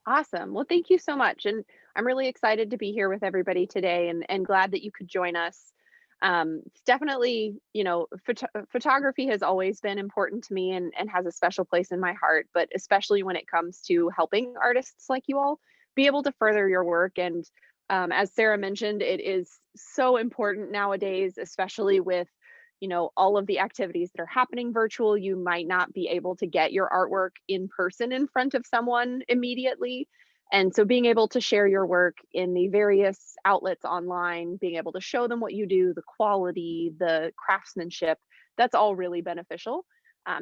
Awesome. Well, thank you so much. And I'm really excited to be here with everybody today and glad that you could join us. It's definitely, photography has always been important to me and has a special place in my heart, but especially when it comes to helping artists like you all be able to further your work. And as Sarah mentioned, it is so important nowadays, especially with all of the activities that are happening virtual. You might not be able to get your artwork in person in front of someone immediately. And so being able to share your work in the various outlets online, being able to show them what you do, the quality, the craftsmanship, that's all really beneficial.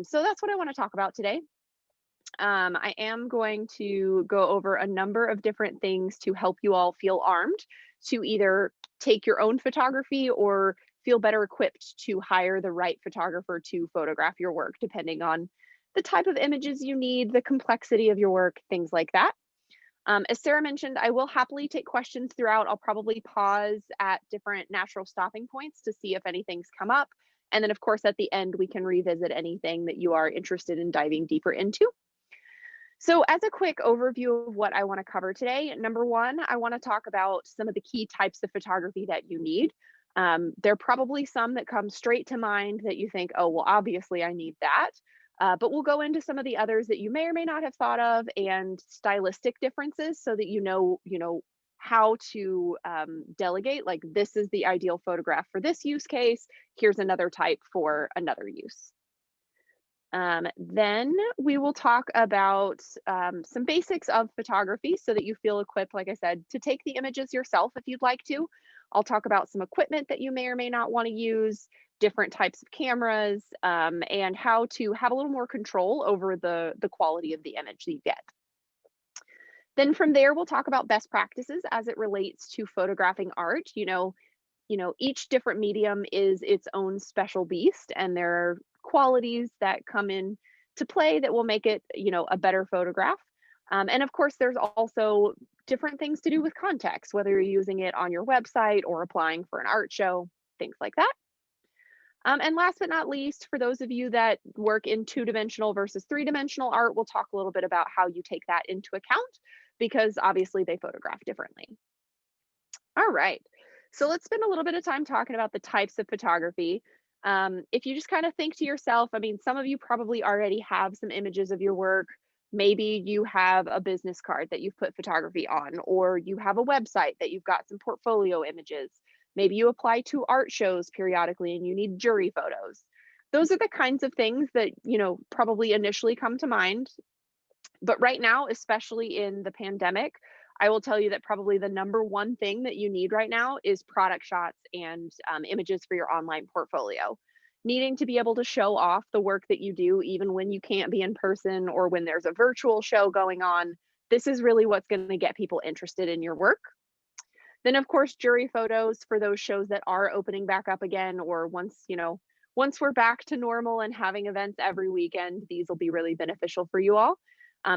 So that's what I want to talk about today. I am going to go over a number of different things to help you all feel armed to either take your own photography or feel better equipped to hire the right photographer to photograph your work, depending on the type of images you need, the complexity of your work, things like that. As Sarah mentioned, I will happily take questions throughout. I'll probably pause at different natural stopping points to see if anything's come up. And then, of course, at the end, we can revisit anything that you are interested in diving deeper into. So, as a quick overview of what I want to cover today, number one, I want to talk about some of the key types of photography that you need. There are probably some that come straight to mind that you think, oh, well, obviously I need that. But we'll go into some of the others that you may or may not have thought of and stylistic differences so that you know how to delegate. Like, this is the ideal photograph for this use case. Here's another type for another use. Then we will talk about some basics of photography so that you feel equipped, like I said, to take the images yourself if you'd like to. I'll talk about some equipment that you may or may not want to use, different types of cameras, and how to have a little more control over the quality of the image that you get. Then from there, we'll talk about best practices as it relates to photographing art. Each different medium is its own special beast, and there are qualities that come in to play that will make it, a better photograph. And of course, there's also different things to do with context, whether you're using it on your website or applying for an art show, things like that. And last but not least, for those of you that work in two-dimensional versus three-dimensional art, we'll talk a little bit about how you take that into account because obviously they photograph differently. All right. So let's spend a little bit of time talking about the types of photography. If you just kind of think to yourself, I mean, some of you probably already have some images of your work. Maybe you have a business card that you've put photography on, or you have a website that you've got some portfolio images. Maybe you apply to art shows periodically and you need jury photos. Those are the kinds of things that, probably initially come to mind. But right now, especially in the pandemic, I will tell you that probably the number one thing that you need right now is product shots and images for your online portfolio. Needing to be able to show off the work that you do, even when you can't be in person or when there's a virtual show going on. This is really what's going to get people interested in your work. Then, of course, jury photos for those shows that are opening back up again, or once we're back to normal and having events every weekend, these will be really beneficial for you all.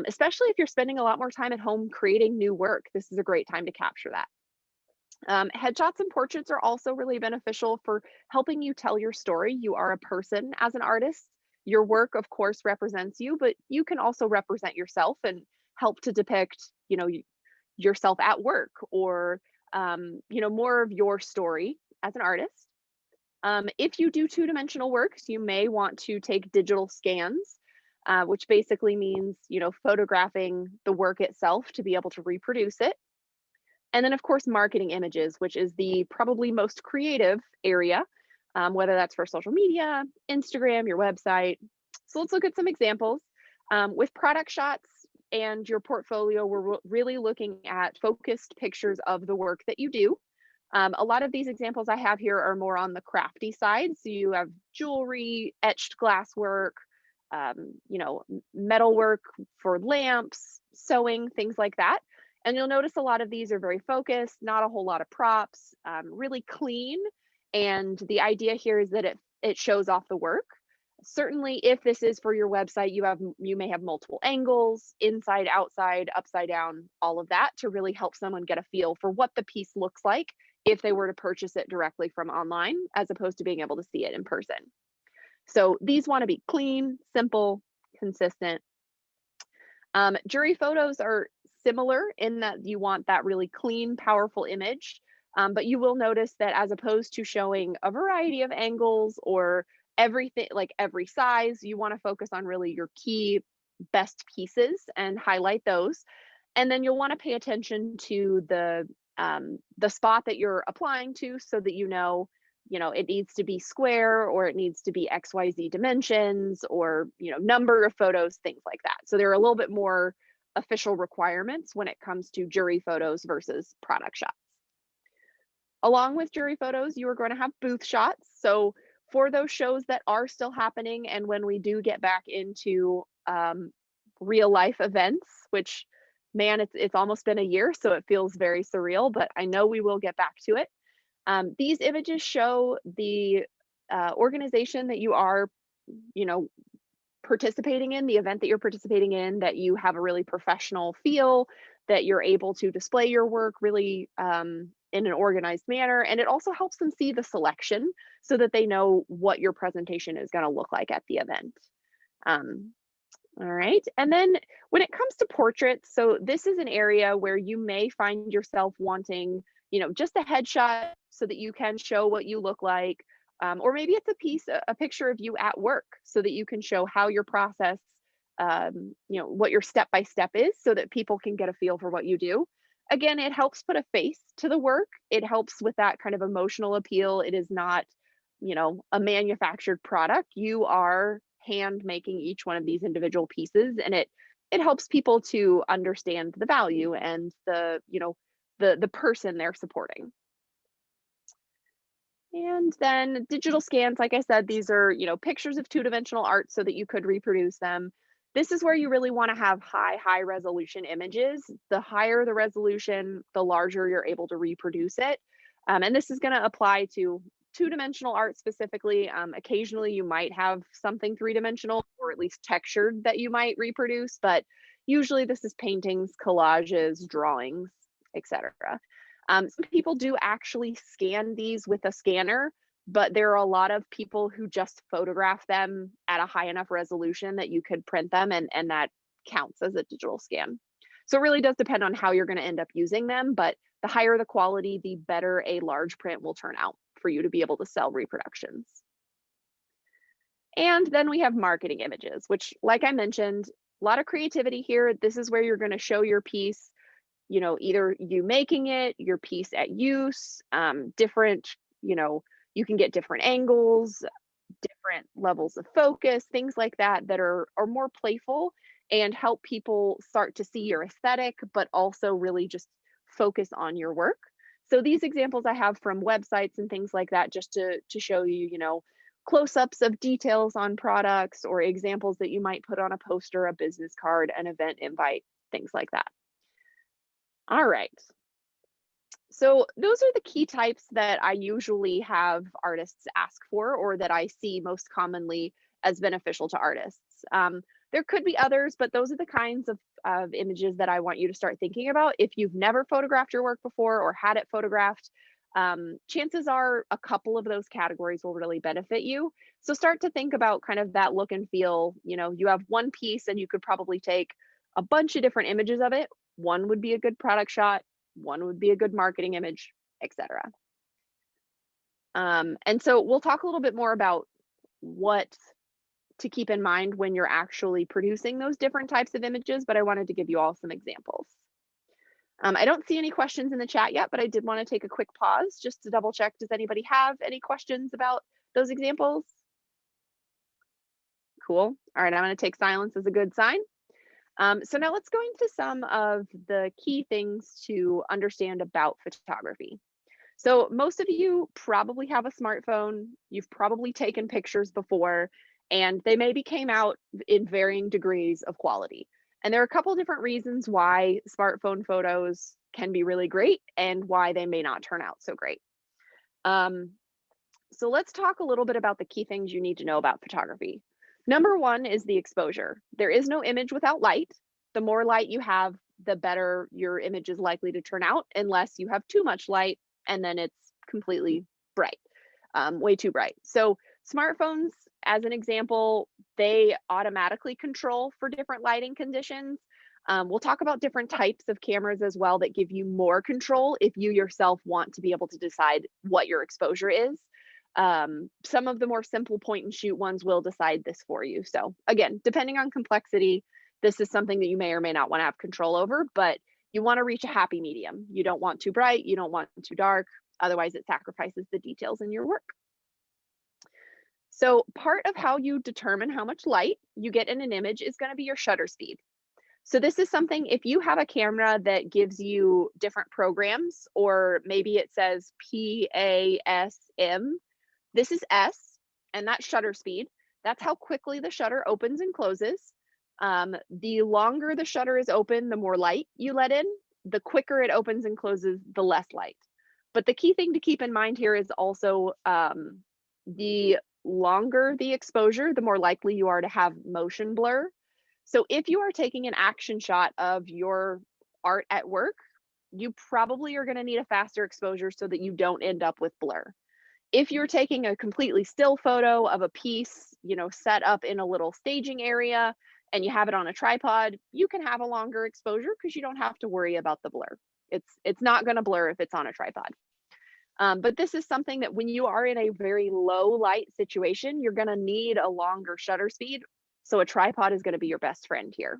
Especially if you're spending a lot more time at home creating new work. This is a great time to capture that. Headshots and portraits are also really beneficial for helping you tell your story. You are a person as an artist. Your work, of course, represents you, but you can also represent yourself and help to depict, yourself at work or, more of your story as an artist. If you do two-dimensional works, you may want to take digital scans, which basically means, photographing the work itself to be able to reproduce it. And then, of course, marketing images, which is the probably most creative area, whether that's for social media, Instagram, your website. So let's look at some examples. With product shots and your portfolio, we're really looking at focused pictures of the work that you do. A lot of these examples I have here are more on the crafty side. So you have jewelry, etched glass work, metal work for lamps, sewing, things like that. And you'll notice a lot of these are very focused, not a whole lot of props, really clean. And the idea here is that it shows off the work. Certainly, if this is for your website, you may have multiple angles, inside, outside, upside down, all of that to really help someone get a feel for what the piece looks like if they were to purchase it directly from online, as opposed to being able to see it in person. So these want to be clean, simple, consistent. Jury photos are similar in that you want that really clean, powerful image. But you will notice that as opposed to showing a variety of angles or everything, like every size, you want to focus on really your key best pieces and highlight those. And then you'll want to pay attention to the spot that you're applying to so that it needs to be square or it needs to be XYZ dimensions or, number of photos, things like that. So there are a little bit more official requirements when it comes to jury photos versus product shots. Along with jury photos, you are going to have booth shots. So for those shows that are still happening and when we do get back into real life events, which man, it's almost been a year, so it feels very surreal, but I know we will get back to it. These images show the organization that you are, you know, participating in, the event that you're participating in, that you have a really professional feel, that you're able to display your work really in an organized manner. And it also helps them see the selection so that they know what your presentation is going to look like at the event. All right. And then when it comes to portraits, so this is an area where you may find yourself wanting, just a headshot so that you can show what you look like. Or maybe it's a picture of you at work so that you can show how your process, what your step by step is so that people can get a feel for what you do. Again, it helps put a face to the work. It helps with that kind of emotional appeal. It is not, a manufactured product. You are hand making each one of these individual pieces, and it helps people to understand the value and the person they're supporting. And then digital scans, like I said, these are, pictures of two-dimensional art so that you could reproduce them. This is where you really want to have high resolution images. The higher the resolution, the larger you're able to reproduce it. And this is going to apply to two-dimensional art specifically. Occasionally you might have something three-dimensional or at least textured that you might reproduce, but usually this is paintings, collages, drawings, etc. Some people do actually scan these with a scanner, but there are a lot of people who just photograph them at a high enough resolution that you could print them, and that counts as a digital scan. So it really does depend on how you're going to end up using them, but the higher the quality, the better a large print will turn out for you to be able to sell reproductions. And then we have marketing images, which, like I mentioned, a lot of creativity here. This is where you're going to show your piece, either you making it, your piece at use, different, you can get different angles, different levels of focus, things like that that are more playful and help people start to see your aesthetic, but also really just focus on your work. So these examples I have from websites and things like that, just to show you, close-ups of details on products or examples that you might put on a poster, a business card, an event invite, things like that. All right. So those are the key types that I usually have artists ask for, or that I see most commonly as beneficial to artists. There could be others, but those are the kinds of images that I want you to start thinking about. If you've never photographed your work before or had it photographed, chances are a couple of those categories will really benefit you. So start to think about kind of that look and feel. You have one piece and you could probably take a bunch of different images of it. One would be a good product shot, one would be a good marketing image, etc. And so we'll talk a little bit more about what to keep in mind when you're actually producing those different types of images, but I wanted to give you all some examples. I don't see any questions in the chat yet, but I did want to take a quick pause just to double check. Does anybody have any questions about those examples? Cool. All right, I'm going to take silence as a good sign. So now let's go into some of the key things to understand about photography. So most of you probably have a smartphone. You've probably taken pictures before, and they maybe came out in varying degrees of quality. And there are a couple different reasons why smartphone photos can be really great and why they may not turn out so great. So let's talk a little bit about the key things you need to know about photography. Number one is the exposure. There is no image without light. The more light you have, the better your image is likely to turn out, unless you have too much light and then it's completely bright, way too bright. So smartphones, as an example, they automatically control for different lighting conditions. We'll talk about different types of cameras as well that give you more control if you yourself want to be able to decide what your exposure is. Some of the more simple point and shoot ones will decide this for you. So again, depending on complexity, this is something that you may or may not want to have control over, but you want to reach a happy medium. You don't want too bright, you don't want too dark, otherwise it sacrifices the details in your work. So part of how you determine how much light you get in an image is going to be your shutter speed. So this is something, if you have a camera that gives you different programs, or maybe it says PASM, this is S, and that's shutter speed. That's how quickly the shutter opens and closes. The longer the shutter is open, the more light you let in. The quicker it opens and closes, the less light. But the key thing to keep in mind here is also the longer the exposure, the more likely you are to have motion blur. So if you are taking an action shot of your art at work, you probably are going to need a faster exposure so that you don't end up with blur. If you're taking a completely still photo of a piece, set up in a little staging area and you have it on a tripod, you can have a longer exposure because you don't have to worry about the blur. It's not going to blur if it's on a tripod. But this is something that when you are in a very low light situation, you're going to need a longer shutter speed. So a tripod is going to be your best friend here.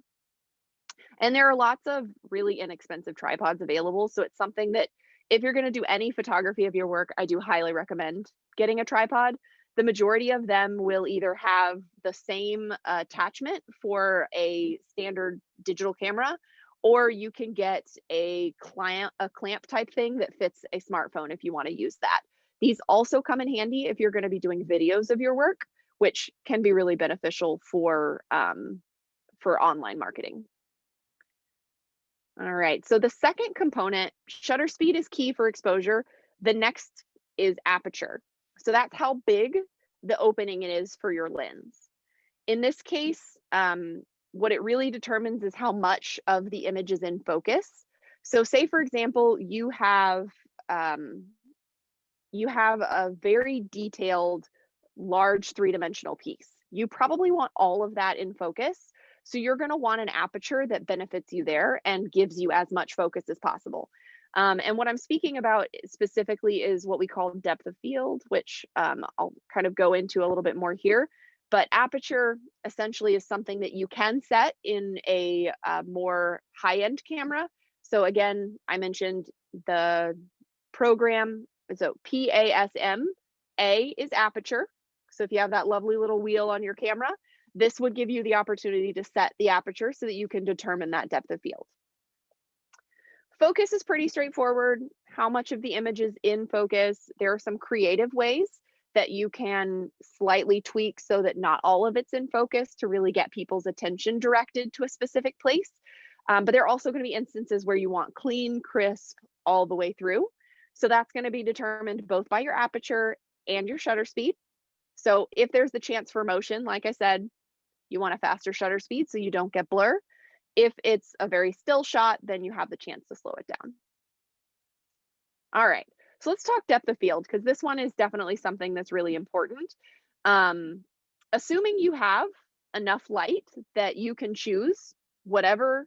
And there are lots of really inexpensive tripods available. So it's something that if you're going to do any photography of your work, I do highly recommend getting a tripod. The majority of them will either have the same attachment for a standard digital camera, or you can get a clamp type thing that fits a smartphone if you want to use that. These also come in handy if you're going to be doing videos of your work, which can be really beneficial for online marketing. All right, so the second component, shutter speed, is key for exposure. The next is aperture. So that's how big the opening is for your lens. In this case, what it really determines is how much of the image is in focus. So say, for example, you have a very detailed, large three-dimensional piece. You probably want all of that in focus. So you're going to want an aperture that benefits you there and gives you as much focus as possible. And what I'm speaking about specifically is what we call depth of field, which I'll kind of go into a little bit more here. But aperture essentially is something that you can set in a more high-end camera. So again, I mentioned the program. So PASM, A is aperture. So if you have that lovely little wheel on your camera, this would give you the opportunity to set the aperture so that you can determine that depth of field. Focus is pretty straightforward. How much of the image is in focus? There are some creative ways that you can slightly tweak so that not all of it's in focus to really get people's attention directed to a specific place. But there are also going to be instances where you want clean, crisp all the way through. So that's going to be determined both by your aperture and your shutter speed. So if there's the chance for motion, like I said, you want a faster shutter speed so you don't get blur. If it's a very still shot, then you have the chance to slow it down. All right, so let's talk depth of field, because this one is definitely something that's really important. Assuming you have enough light that you can choose whatever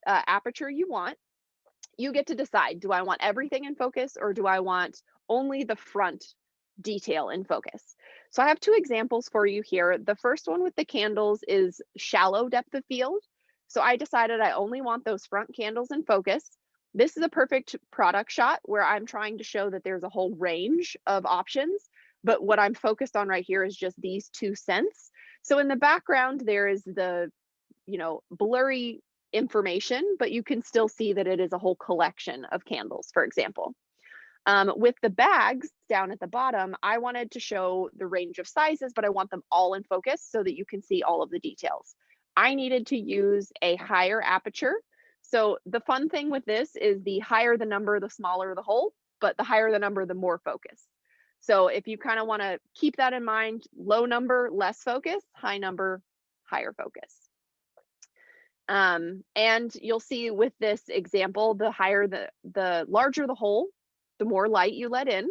aperture you want, you get to decide, do I want everything in focus or do I want only the front detail in focus? So I have two examples for you here. The first one with the candles is shallow depth of field. So I decided I only want those front candles in focus. This is a perfect product shot where I'm trying to show that there's a whole range of options, but what I'm focused on right here is just these two scents. So in the background, there is the, blurry information, but you can still see that it is a whole collection of candles, for example. With the bags down at the bottom, I wanted to show the range of sizes, but I want them all in focus so that you can see all of the details. I needed to use a higher aperture. So the fun thing with this is the higher the number, the smaller the hole, but the higher the number, the more focus. So if you kind of want to keep that in mind, low number, less focus, high number, higher focus. And you'll see with this example, the larger the hole, the more light you let in.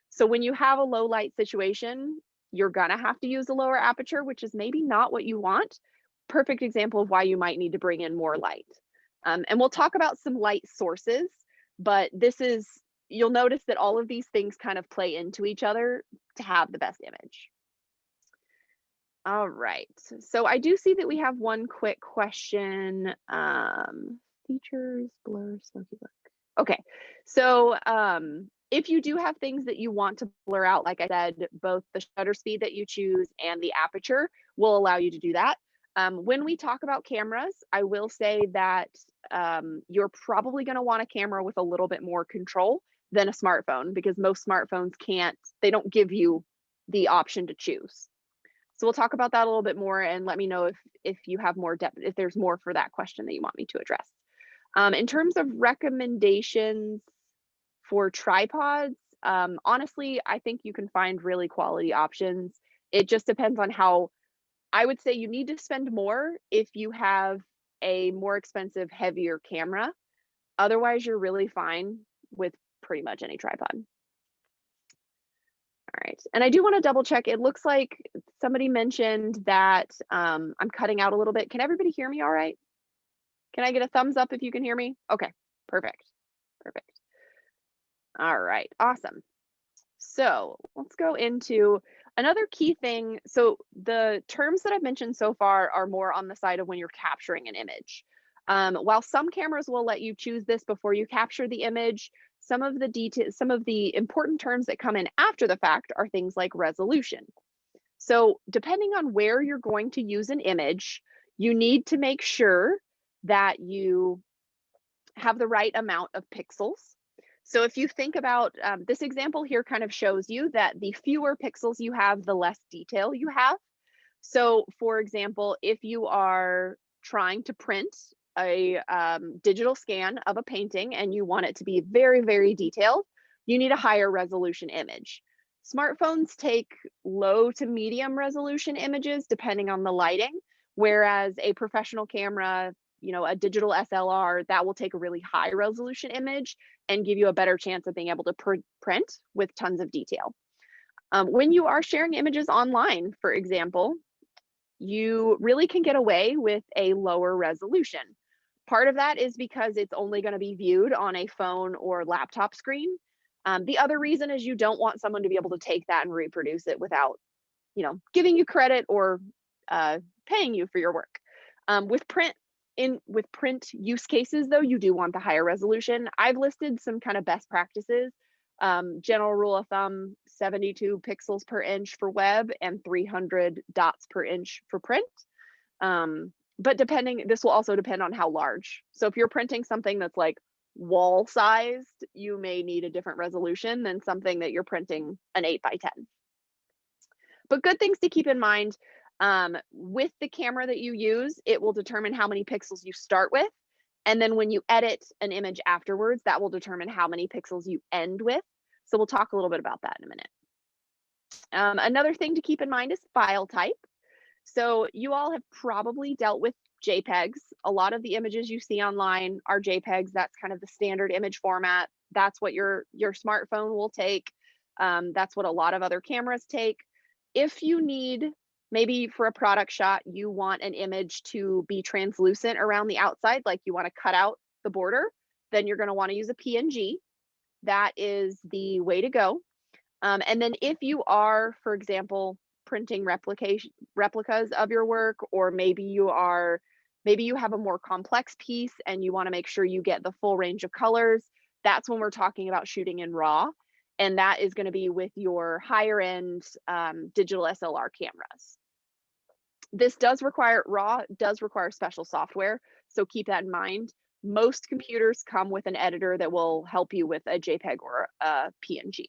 So when you have a low light situation, you're gonna have to use a lower aperture, which is maybe not what you want. Perfect example of why you might need to bring in more light. And we'll talk about some light sources, but you'll notice that all of these things kind of play into each other to have the best image. All right, so I do see that we have one quick question. Features, blur, smoky look. Okay, so if you do have things that you want to blur out, like I said, both the shutter speed that you choose and the aperture will allow you to do that. When we talk about cameras, I will say that you're probably going to want a camera with a little bit more control than a smartphone, because most smartphones they don't give you the option to choose. So we'll talk about that a little bit more, and let me know if you have more depth, if there's more for that question that you want me to address. In terms of recommendations for tripods, honestly, I think you can find really quality options. It just depends on I would say you need to spend more if you have a more expensive, heavier camera. Otherwise, you're really fine with pretty much any tripod. All right, and I do want to double check. It looks like somebody mentioned that I'm cutting out a little bit. Can everybody hear me all right? Can I get a thumbs up if you can hear me? Okay, perfect, perfect. All right, awesome. So let's go into another key thing. So the terms that I've mentioned so far are more on the side of when you're capturing an image. While some cameras will let you choose this before you capture the image, some of the important terms that come in after the fact are things like resolution. So depending on where you're going to use an image, you need to make sure that you have the right amount of pixels. So if you think about this example here, kind of shows you that the fewer pixels you have, the less detail you have. So for example, if you are trying to print a digital scan of a painting and you want it to be very, very detailed, you need a higher resolution image. Smartphones take low to medium resolution images depending on the lighting, whereas a professional camera, a digital SLR, that will take a really high resolution image and give you a better chance of being able to print with tons of detail. When you are sharing images online, for example, you really can get away with a lower resolution. Part of that is because it's only going to be viewed on a phone or laptop screen. The other reason is you don't want someone to be able to take that and reproduce it without, giving you credit or paying you for your work. With print use cases, though, you do want the higher resolution. I've listed some kind of best practices. General rule of thumb, 72 pixels per inch for web and 300 dots per inch for print. But this will also depend on how large. So if you're printing something that's like wall sized, you may need a different resolution than something that you're printing an 8x10. But good things to keep in mind, with the camera that you use, it will determine how many pixels you start with. And then when you edit an image afterwards, that will determine how many pixels you end with. So we'll talk a little bit about that in a minute. Another thing to keep in mind is file type. So you all have probably dealt with JPEGs. A lot of the images you see online are JPEGs. That's kind of the standard image format. That's what your smartphone will take. That's what a lot of other cameras take. If you need, maybe for a product shot, you want an image to be translucent around the outside, like you want to cut out the border, then you're going to want to use a PNG. That is the way to go. And then if you are, for example, printing replicas of your work, or maybe you have a more complex piece and you want to make sure you get the full range of colors, that's when we're talking about shooting in RAW. And that is going to be with your higher end digital SLR cameras. RAW does require special software, so keep that in mind. Most computers come with an editor that will help you with a JPEG or a PNG.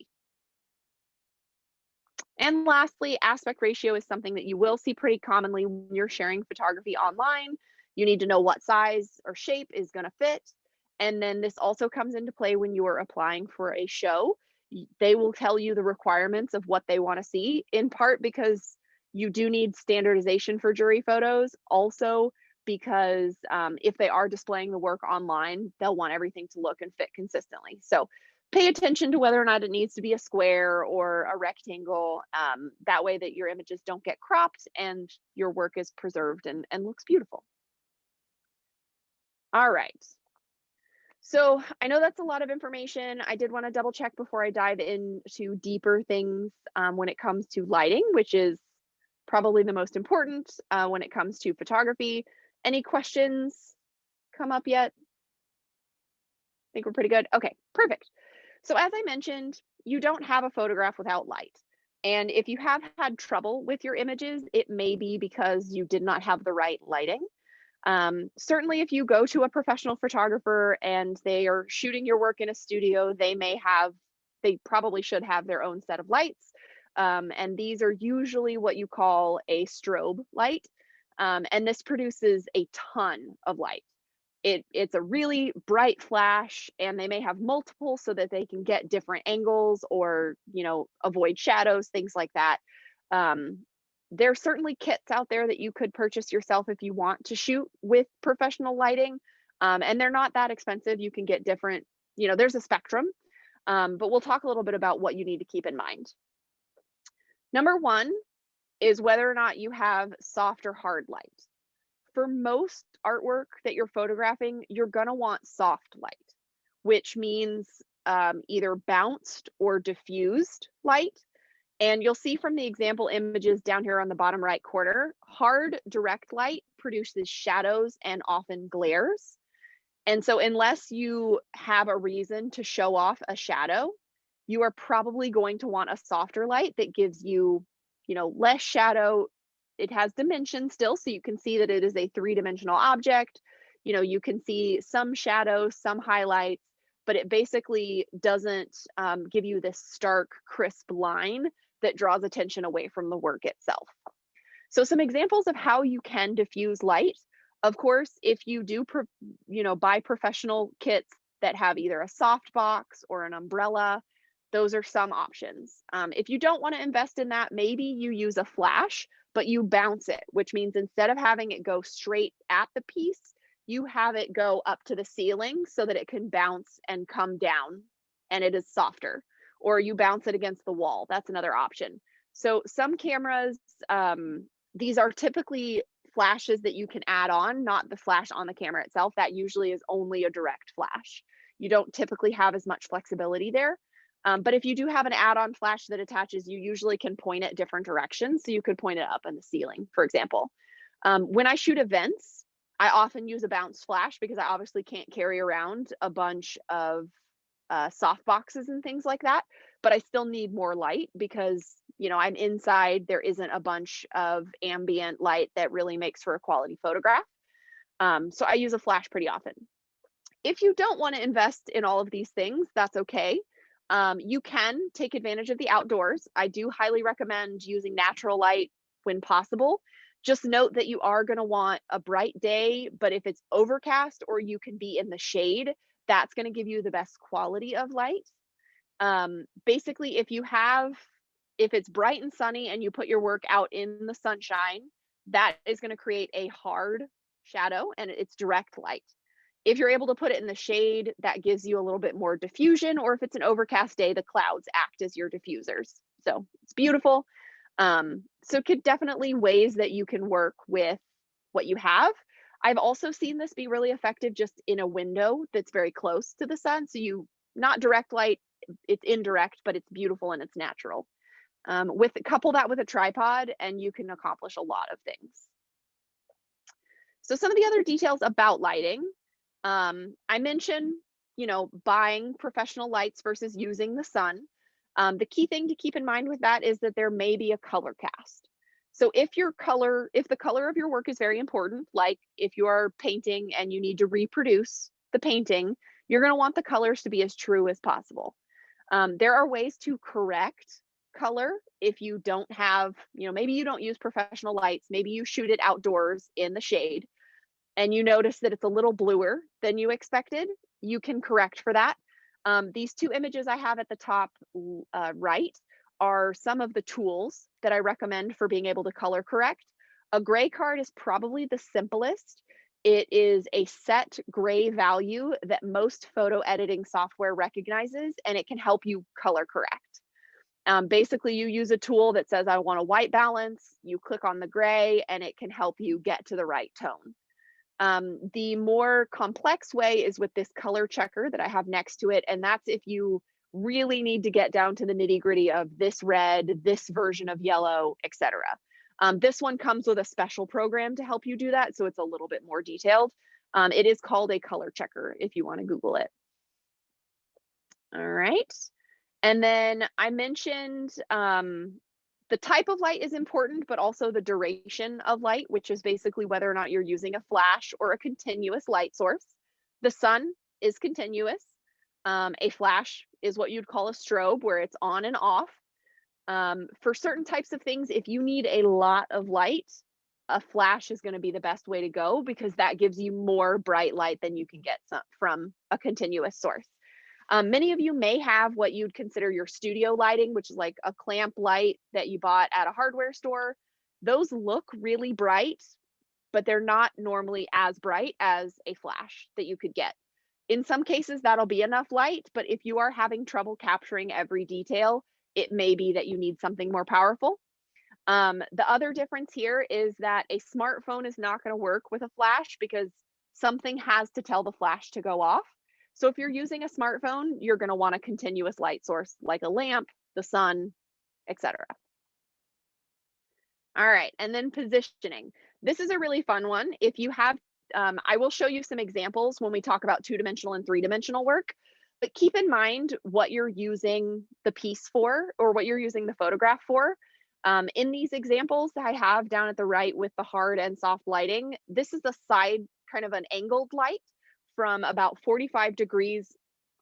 And lastly, aspect ratio is something that you will see pretty commonly when you're sharing photography online. You need to know what size or shape is going to fit. And then this also comes into play when you are applying for a show. They will tell you the requirements of what they want to see, in part because you do need standardization for jury photos. Also, because if they are displaying the work online, they'll want everything to look and fit consistently. So pay attention to whether or not it needs to be a square or a rectangle. That way that your images don't get cropped and your work is preserved and looks beautiful. All right. So I know that's a lot of information. I did want to double check before I dive into deeper things when it comes to lighting, which is probably the most important when it comes to photography. Any questions come up yet? Think we're pretty good? Okay, perfect. So as I mentioned, you don't have a photograph without light. And if you have had trouble with your images, it may be because you did not have the right lighting. Certainly, if you go to a professional photographer and they are shooting your work in a studio, they probably should have their own set of lights. And these are usually what you call a strobe light. And this produces a ton of light. It's a really bright flash, and they may have multiple so that they can get different angles or, avoid shadows, things like that. Um, there's certainly kits out there that you could purchase yourself if you want to shoot with professional lighting. And they're not that expensive. You can get different, there's a spectrum. But we'll talk a little bit about what you need to keep in mind. Number one is whether or not you have soft or hard light. For most artwork that you're photographing, you're going to want soft light, which means either bounced or diffused light. And you'll see from the example images down here on the bottom right corner, hard direct light produces shadows and often glares. And so unless you have a reason to show off a shadow, you are probably going to want a softer light that gives you, less shadow. It has dimension still, so you can see that it is a three-dimensional object. You can see some shadows, some highlights, but it basically doesn't give you this stark, crisp line that draws attention away from the work itself. So some examples of how you can diffuse light. Of course, if you do, buy professional kits that have either a soft box or an umbrella, those are some options. If you don't want to invest in that, maybe you use a flash, but you bounce it, which means instead of having it go straight at the piece, you have it go up to the ceiling so that it can bounce and come down and it is softer. Or you bounce it against the wall. That's another option. So some cameras, these are typically flashes that you can add on, not the flash on the camera itself. That usually is only a direct flash. You don't typically have as much flexibility there. But if you do have an add-on flash that attaches, you usually can point it different directions. So you could point it up in the ceiling, for example. When I shoot events, I often use a bounce flash because I obviously can't carry around a bunch of soft boxes and things like that. But I still need more light because, I'm inside. There isn't a bunch of ambient light that really makes for a quality photograph. So I use a flash pretty often. If you don't want to invest in all of these things, that's okay. You can take advantage of the outdoors. I do highly recommend using natural light when possible. Just note that you are going to want a bright day, but if it's overcast or you can be in the shade, that's going to give you the best quality of light. Basically, if it's bright and sunny and you put your work out in the sunshine, that is going to create a hard shadow and it's direct light. If you're able to put it in the shade, that gives you a little bit more diffusion, or if it's an overcast day, the clouds act as your diffusers. So it's beautiful. So definitely ways that you can work with what you have. I've also seen this be really effective just in a window that's very close to the sun. So not direct light, it's indirect, but it's beautiful and it's natural. Couple that with a tripod and you can accomplish a lot of things. So some of the other details about lighting. I mentioned, buying professional lights versus using the sun. The key thing to keep in mind with that is that there may be a color cast. So if the color of your work is very important, like if you are painting and you need to reproduce the painting, you're going to want the colors to be as true as possible. There are ways to correct color if you don't have, maybe you don't use professional lights, maybe you shoot it outdoors in the shade and you notice that it's a little bluer than you expected, you can correct for that. These two images I have at the top right are some of the tools that I recommend for being able to color correct. A gray card is probably the simplest. It is a set gray value that most photo editing software recognizes, and it can help you color correct. Basically, you use a tool that says, I want a white balance. You click on the gray, and it can help you get to the right tone. The more complex way is with this color checker that I have next to it, and that's if you really need to get down to the nitty gritty of this red, this version of yellow, etc. This one comes with a special program to help you do that, so it's a little bit more detailed. It is called a color checker if you want to Google it. All right. And then I mentioned the type of light is important, but also the duration of light, which is basically whether or not you're using a flash or a continuous light source. The sun is continuous. A flash is what you'd call a strobe, where it's on and off. For certain types of things, if you need a lot of light, a flash is going to be the best way to go because that gives you more bright light than you can get from a continuous source. Many of you may have what you'd consider your studio lighting, which is like a clamp light that you bought at a hardware store. Those look really bright, but they're not normally as bright as a flash that you could get. In some cases, that'll be enough light, but if you are having trouble capturing every detail, it may be that you need something more powerful. The other difference here is that a smartphone is not going to work with a flash because something has to tell the flash to go off. So if you're using a smartphone, you're going to want a continuous light source like a lamp, the sun, etc. All right, and then positioning. This is a really fun one. If you have, I will show you some examples when we talk about two-dimensional and three-dimensional work, but keep in mind what you're using the piece for or what you're using the photograph for. In these examples that I have down at the right with the hard and soft lighting, this is a side kind of an angled light from about 45 degrees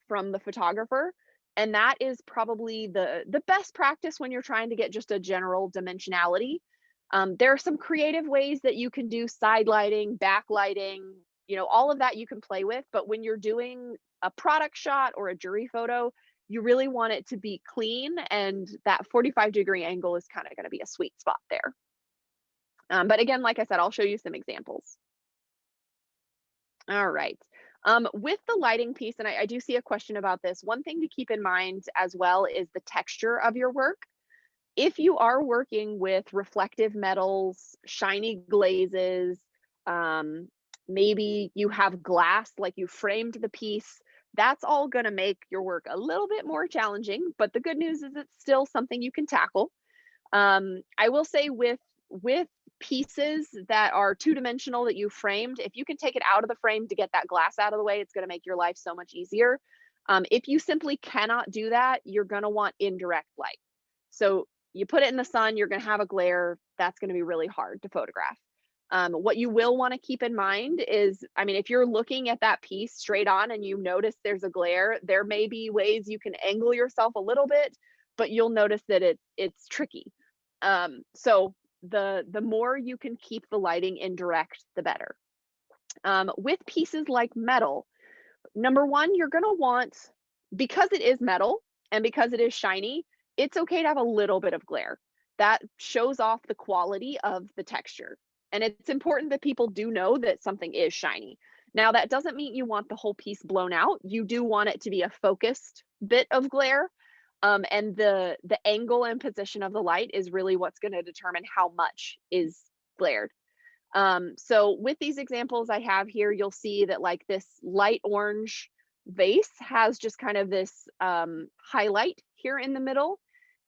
from the photographer. And that is probably the best practice when you're trying to get just a general dimensionality. There are some creative ways that you can do side lighting, backlighting, all of that you can play with. But when you're doing a product shot or a jury photo, you really want it to be clean. And that 45-degree angle is kind of going to be a sweet spot there. But again, like I said, I'll show you some examples. All right. With the lighting piece, and I do see a question about this, one thing to keep in mind as well is the texture of your work. If you are working with reflective metals, shiny glazes, maybe you have glass, like you framed the piece, that's all going to make your work a little bit more challenging. But the good news is it's still something you can tackle. I will say with pieces that are two-dimensional that you framed, if you can take it out of the frame to get that glass out of the way, it's going to make your life so much easier. If you simply cannot do that, you're going to want indirect light. So you put it in the sun, you're going to have a glare. That's going to be really hard to photograph. What you will want to keep in mind is, if you're looking at that piece straight on and you notice there's a glare, there may be ways you can angle yourself a little bit, but you'll notice that it's tricky. So the more you can keep the lighting indirect, the better. With pieces like metal, number one, you're going to want, because it is metal and because it is shiny, it's okay to have a little bit of glare. That shows off the quality of the texture. And it's important that people do know that something is shiny. Now, that doesn't mean you want the whole piece blown out. You do want it to be a focused bit of glare. And the angle and position of the light is really what's going to determine how much is glared. So with these examples I have here, you'll see that like this light orange vase has just kind of this highlight here in the middle.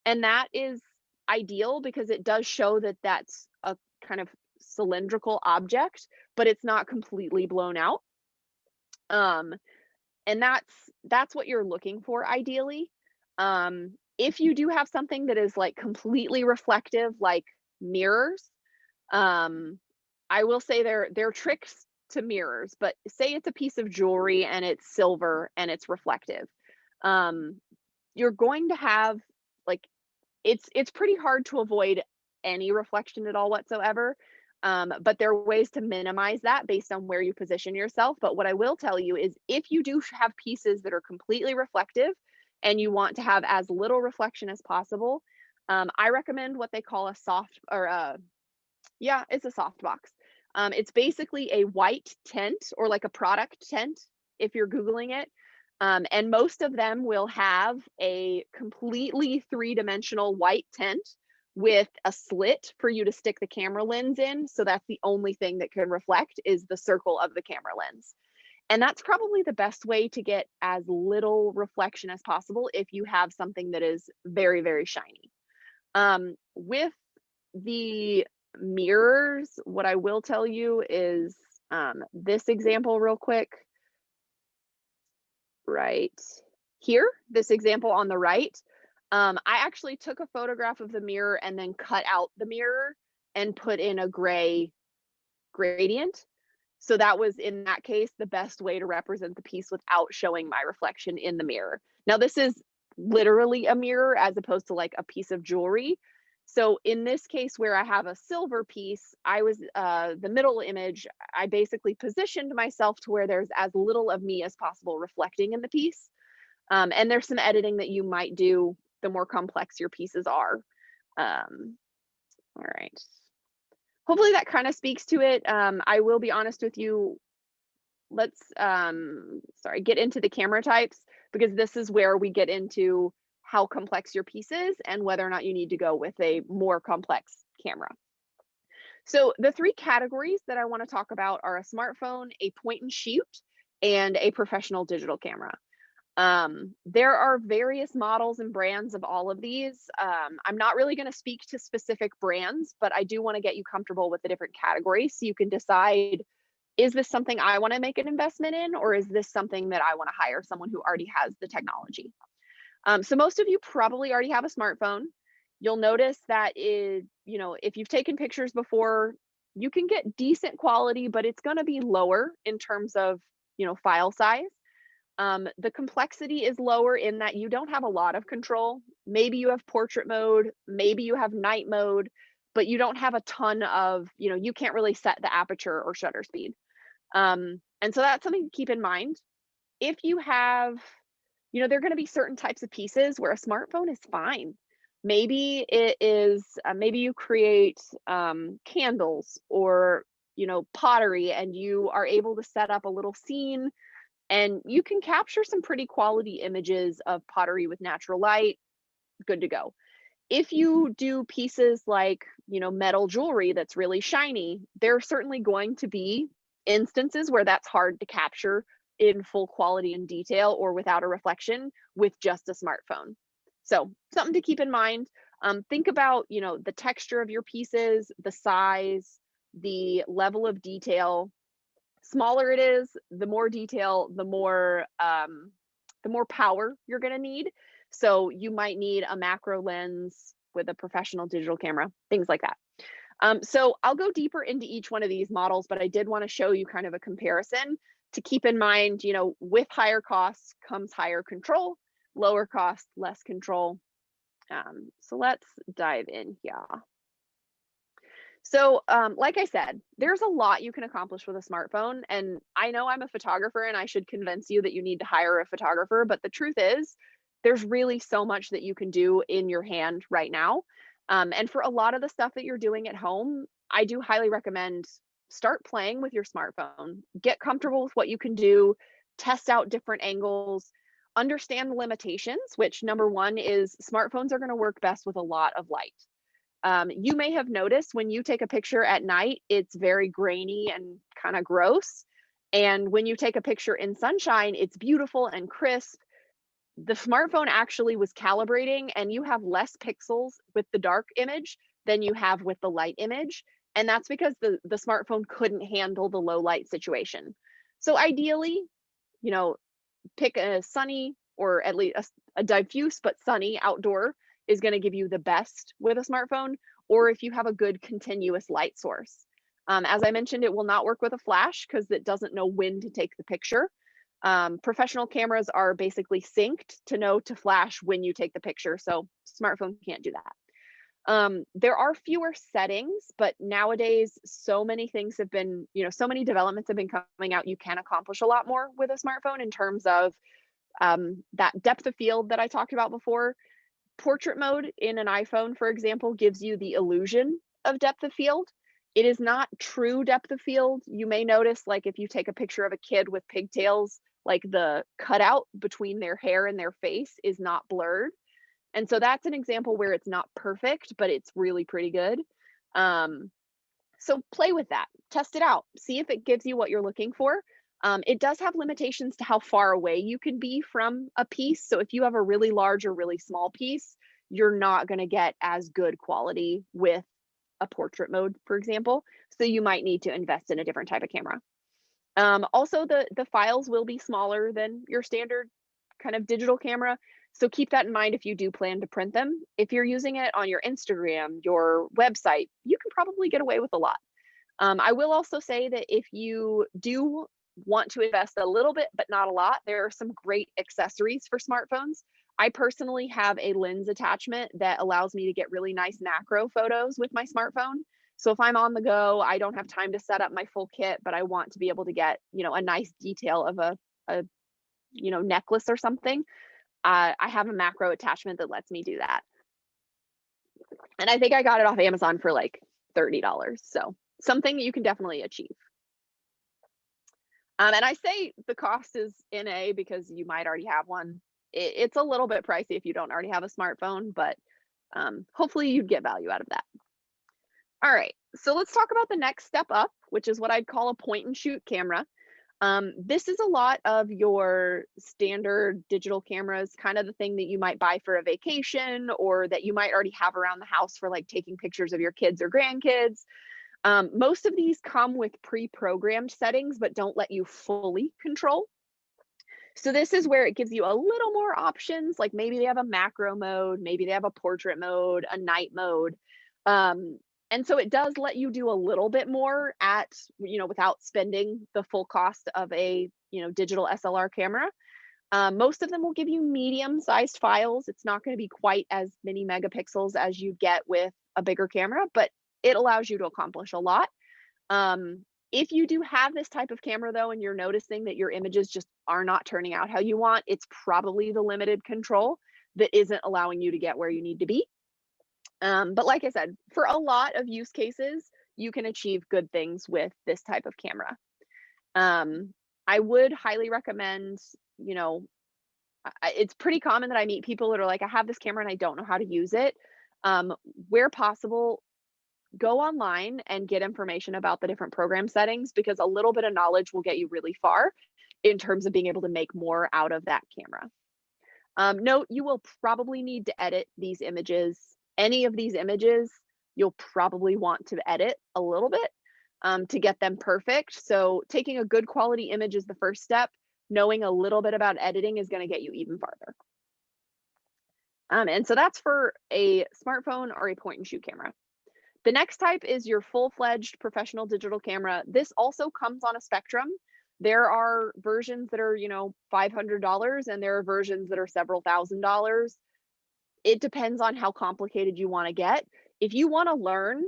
And that is ideal because it does show that that's a kind of cylindrical object, but it's not completely blown out. And that's what you're looking for ideally. If you do have something that is like completely reflective, like mirrors, I will say there are tricks to mirrors, but say it's a piece of jewelry and it's silver and it's reflective. You're going to have like, it's pretty hard to avoid any reflection at all whatsoever. But there are ways to minimize that based on where you position yourself. But what I will tell you is if you do have pieces that are completely reflective and you want to have as little reflection as possible, I recommend what they call a soft or it's a soft box. It's basically a white tent or like a product tent if you're Googling it. And most of them will have a completely three-dimensional white tent with a slit for you to stick the camera lens in. So that's the only thing that can reflect is the circle of the camera lens. And that's probably the best way to get as little reflection as possible if you have something that is very, very shiny. With the mirrors, what I will tell you is this example, real quick, right here, this example on the right. I actually took a photograph of the mirror and then cut out the mirror and put in a gray gradient. So that was, in that case, the best way to represent the piece without showing my reflection in the mirror. Now, this is literally a mirror as opposed to like a piece of jewelry. So in this case where I have a silver piece, I was the middle image, I basically positioned myself to where there's as little of me as possible reflecting in the piece. And there's some editing that you might do the more complex your pieces are. All right. Hopefully that kind of speaks to it. I will be honest with you. Let's get into the camera types, because this is where we get into how complex your piece is and whether or not you need to go with a more complex camera. So the three categories that I want to talk about are a smartphone, a point and shoot, and a professional digital camera. There are various models and brands of all of these. I'm not really going to speak to specific brands, but I do want to get you comfortable with the different categories so you can decide, is this something I want to make an investment in, or is this something that I want to hire someone who already has the technology? So most of you probably already have a smartphone. You'll notice that if you've taken pictures before, you can get decent quality, but it's going to be lower in terms of, file size. The complexity is lower in that you don't have a lot of control. Maybe you have portrait mode, maybe you have night mode, but you don't have a ton of, you can't really set the aperture or shutter speed. And so that's something to keep in mind. If you have, there are going to be certain types of pieces where a smartphone is fine. Maybe it is, maybe you create candles or, pottery, and you are able to set up a little scene and you can capture some pretty quality images of pottery with natural light. Good to go. If you do pieces like, metal jewelry that's really shiny, there are certainly going to be instances where that's hard to capture in full quality and detail or without a reflection with just a smartphone. So something to keep in mind. Think about, the texture of your pieces, the size, the level of detail. Smaller it is, the more detail, the more power you're going to need. So you might need a macro lens with a professional digital camera, things like that. So I'll go deeper into each one of these models, but I did want to show you kind of a comparison to keep in mind, with higher costs comes higher control, lower cost, less control. So let's dive in here. So, like I said, there's a lot you can accomplish with a smartphone. And I know I'm a photographer and I should convince you that you need to hire a photographer. But the truth is, there's really so much that you can do in your hand right now. And for a lot of the stuff that you're doing at home, I do highly recommend start playing with your smartphone. Get comfortable with what you can do, test out different angles, understand the limitations, which number one is smartphones are going to work best with a lot of light. You may have noticed when you take a picture at night, it's very grainy and kind of gross. And when you take a picture in sunshine, it's beautiful and crisp. The smartphone actually was calibrating, and you have less pixels with the dark image than you have with the light image. And that's because the smartphone couldn't handle the low light situation. So ideally, pick a sunny, or at least a diffuse but sunny outdoor is going to give you the best with a smartphone, or if you have a good continuous light source. As I mentioned, it will not work with a flash because it doesn't know when to take the picture. Professional cameras are basically synced to know to flash when you take the picture, so smartphone can't do that. There are fewer settings, but nowadays so many things have been, so many developments have been coming out. You can accomplish a lot more with a smartphone in terms of that depth of field that I talked about before. Portrait mode in an iPhone, for example, gives you the illusion of depth of field. It is not true depth of field. You may notice, like if you take a picture of a kid with pigtails, like the cutout between their hair and their face is not blurred. And so that's an example where it's not perfect, but it's really pretty good. Um, so play with that, test it out, see if it gives you what you're looking for. It does have limitations to how far away you can be from a piece. So if you have a really large or really small piece, you're not going to get as good quality with a portrait mode, for example. So you might need to invest in a different type of camera. Also, the files will be smaller than your standard kind of digital camera. So keep that in mind if you do plan to print them. If you're using it on your Instagram, your website, you can probably get away with a lot. I will also say that if you do want to invest a little bit, but not a lot, there are some great accessories for smartphones. I personally have a lens attachment that allows me to get really nice macro photos with my smartphone. So if I'm on the go, I don't have time to set up my full kit, but I want to be able to get, a nice detail of a necklace or something. I have a macro attachment that lets me do that. And I think I got it off Amazon for like $30. So something you can definitely achieve. And I say the cost is NA because you might already have one. It's a little bit pricey if you don't already have a smartphone, but hopefully you'd get value out of that. All right, so let's talk about the next step up, which is what I'd call a point and shoot camera. This is a lot of your standard digital cameras, kind of the thing that you might buy for a vacation or that you might already have around the house for like taking pictures of your kids or grandkids. Most of these come with pre-programmed settings, but don't let you fully control. So this is where it gives you a little more options, like maybe they have a macro mode, maybe they have a portrait mode, a night mode. And so it does let you do a little bit more without spending the full cost of a, digital SLR camera. Most of them will give you medium-sized files. It's not going to be quite as many megapixels as you get with a bigger camera, but it allows you to accomplish a lot. If you do have this type of camera though, and you're noticing that your images just are not turning out how you want, it's probably the limited control that isn't allowing you to get where you need to be. But like I said, for a lot of use cases, you can achieve good things with this type of camera. I would highly recommend, it's pretty common that I meet people that are like, I have this camera and I don't know how to use it. Where possible, go online and get information about the different program settings because a little bit of knowledge will get you really far in terms of being able to make more out of that camera. Note, you will probably need to edit these images. Any of these images, you'll probably want to edit a little bit to get them perfect. So taking a good quality image is the first step. Knowing a little bit about editing is going to get you even farther. And so that's for a smartphone or a point and shoot camera. The next type is your full-fledged professional digital camera. This also comes on a spectrum. There are versions that are, $500 and there are versions that are several $1,000s. It depends on how complicated you want to get. If you want to learn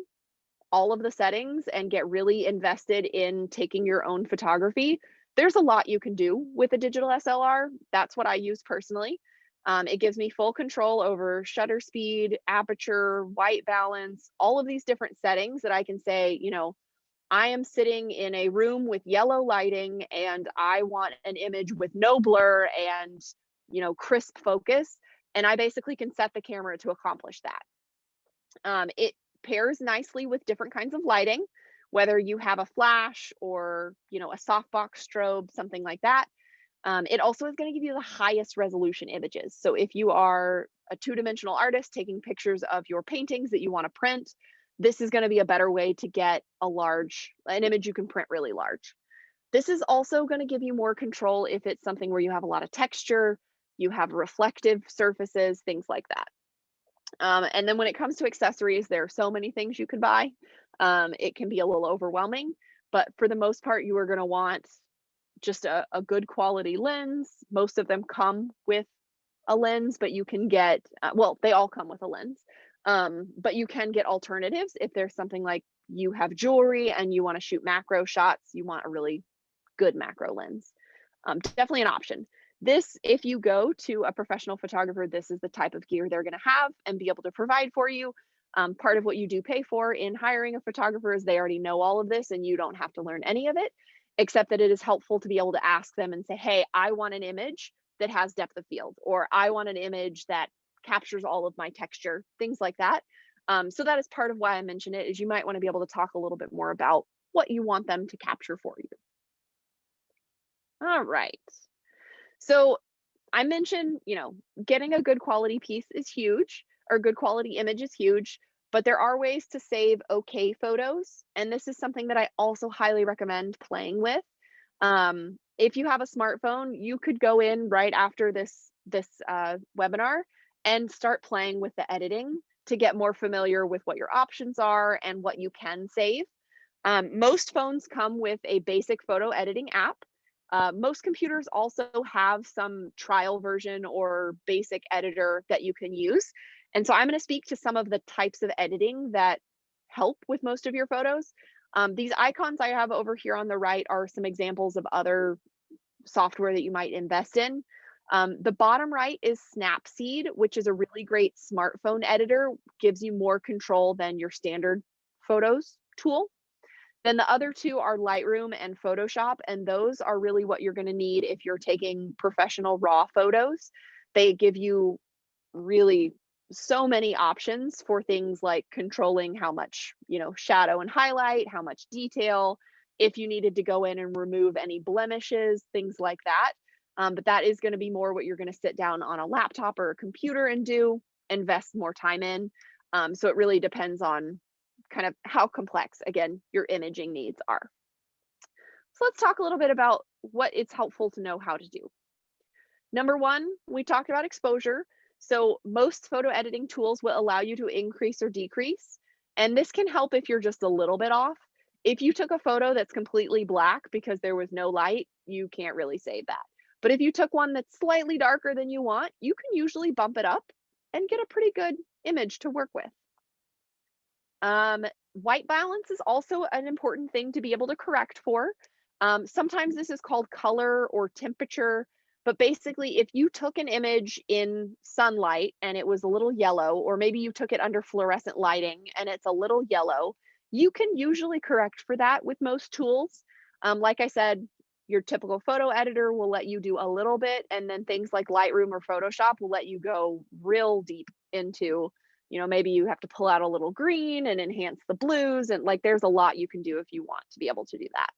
all of the settings and get really invested in taking your own photography, there's a lot you can do with a digital SLR. That's what I use personally. It gives me full control over shutter speed, aperture, white balance, all of these different settings that I can say, I am sitting in a room with yellow lighting and I want an image with no blur and, crisp focus. And I basically can set the camera to accomplish that. It pairs nicely with different kinds of lighting, whether you have a flash or, a softbox strobe, something like that. It also is going to give you the highest resolution images. So if you are a two-dimensional artist taking pictures of your paintings that you want to print, this is going to be a better way to get an image you can print really large. This is also going to give you more control if it's something where you have a lot of texture, you have reflective surfaces, things like that. And then when it comes to accessories, there are so many things you could buy. It can be a little overwhelming, but for the most part, you are going to want just a good quality lens. Most of them come with a lens, but you can get, they all come with a lens. But you can get alternatives if there's something like you have jewelry and you want to shoot macro shots, you want a really good macro lens. Definitely an option. This, if you go to a professional photographer, this is the type of gear they're going to have and be able to provide for you. Part of what you do pay for in hiring a photographer is they already know all of this and you don't have to learn any of it, except that it is helpful to be able to ask them and say, hey, I want an image that has depth of field, or I want an image that captures all of my texture, things like that. So that is part of why I mention it, is you might want to be able to talk a little bit more about what you want them to capture for you. All right. So I mentioned, getting a good quality piece is huge, or good quality image is huge, but there are ways to save okay photos. And this is something that I also highly recommend playing with. If you have a smartphone, you could go in right after this webinar and start playing with the editing to get more familiar with what your options are and what you can save. Most phones come with a basic photo editing app. Most computers also have some trial version or basic editor that you can use. And so I'm going to speak to some of the types of editing that help with most of your photos. These icons I have over here on the right are some examples of other software that you might invest in. The bottom right is Snapseed, which is a really great smartphone editor, gives you more control than your standard photos tool. Then the other two are Lightroom and Photoshop, and those are really what you're going to need if you're taking professional raw photos. They give you really so many options for things like controlling how much, shadow and highlight, how much detail, if you needed to go in and remove any blemishes, things like that. But that is going to be more what you're going to sit down on a laptop or a computer and invest more time in. So it really depends on kind of how complex, again, your imaging needs are. So let's talk a little bit about what it's helpful to know how to do. Number one, we talked about exposure. So most photo editing tools will allow you to increase or decrease. And this can help if you're just a little bit off. If you took a photo that's completely black because there was no light, you can't really save that. But if you took one that's slightly darker than you want, you can usually bump it up and get a pretty good image to work with. White balance is also an important thing to be able to correct for. Sometimes this is called color or temperature, but basically if you took an image in sunlight and it was a little yellow, or maybe you took it under fluorescent lighting and it's a little yellow, you can usually correct for that with most tools. Like I said, your typical photo editor will let you do a little bit, and then things like Lightroom or Photoshop will let you go real deep into, maybe you have to pull out a little green and enhance the blues, and like there's a lot you can do if you want to be able to do that.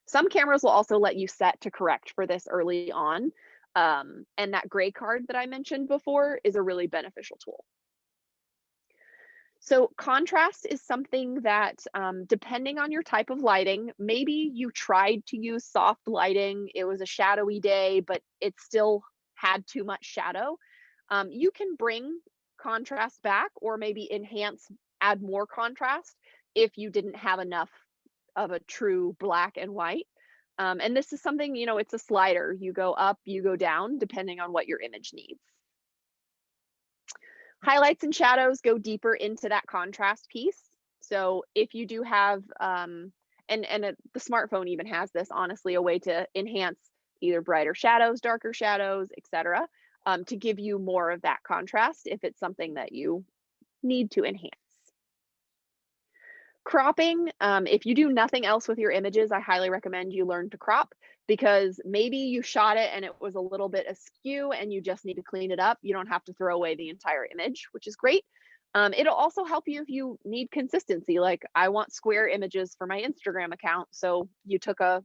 Some cameras will also let you set to correct for this early on. And that gray card that I mentioned before is a really beneficial tool. So contrast is something that, depending on your type of lighting, maybe you tried to use soft lighting, it was a shadowy day, but it still had too much shadow. You can bring contrast back, or maybe add more contrast if you didn't have enough of a true black and white. And this is something, it's a slider. You go up, you go down, depending on what your image needs. Highlights and shadows go deeper into that contrast piece. So if you do have, the smartphone even has this, honestly, a way to enhance either brighter shadows, darker shadows, etc., to give you more of that contrast if it's something that you need to enhance. Cropping, if you do nothing else with your images, I highly recommend you learn to crop, because maybe you shot it and it was a little bit askew and you just need to clean it up. You don't have to throw away the entire image, which is great. It'll also help you if you need consistency. Like, I want square images for my Instagram account. So you took a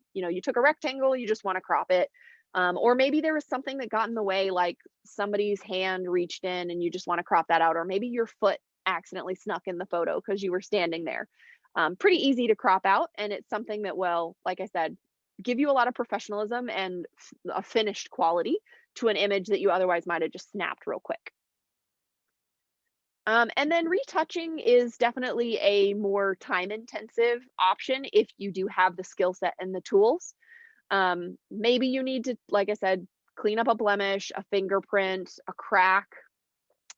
rectangle, you just want to crop it. Or maybe there was something that got in the way, like somebody's hand reached in and you just want to crop that out. Or maybe your foot accidentally snuck in the photo because you were standing there. Pretty easy to crop out, and it's something that will, like I said, give you a lot of professionalism and a finished quality to an image that you otherwise might have just snapped real quick. And then retouching is definitely a more time-intensive option if you do have the skill set and the tools. Maybe you need to, like I said, clean up a blemish, a fingerprint, a crack.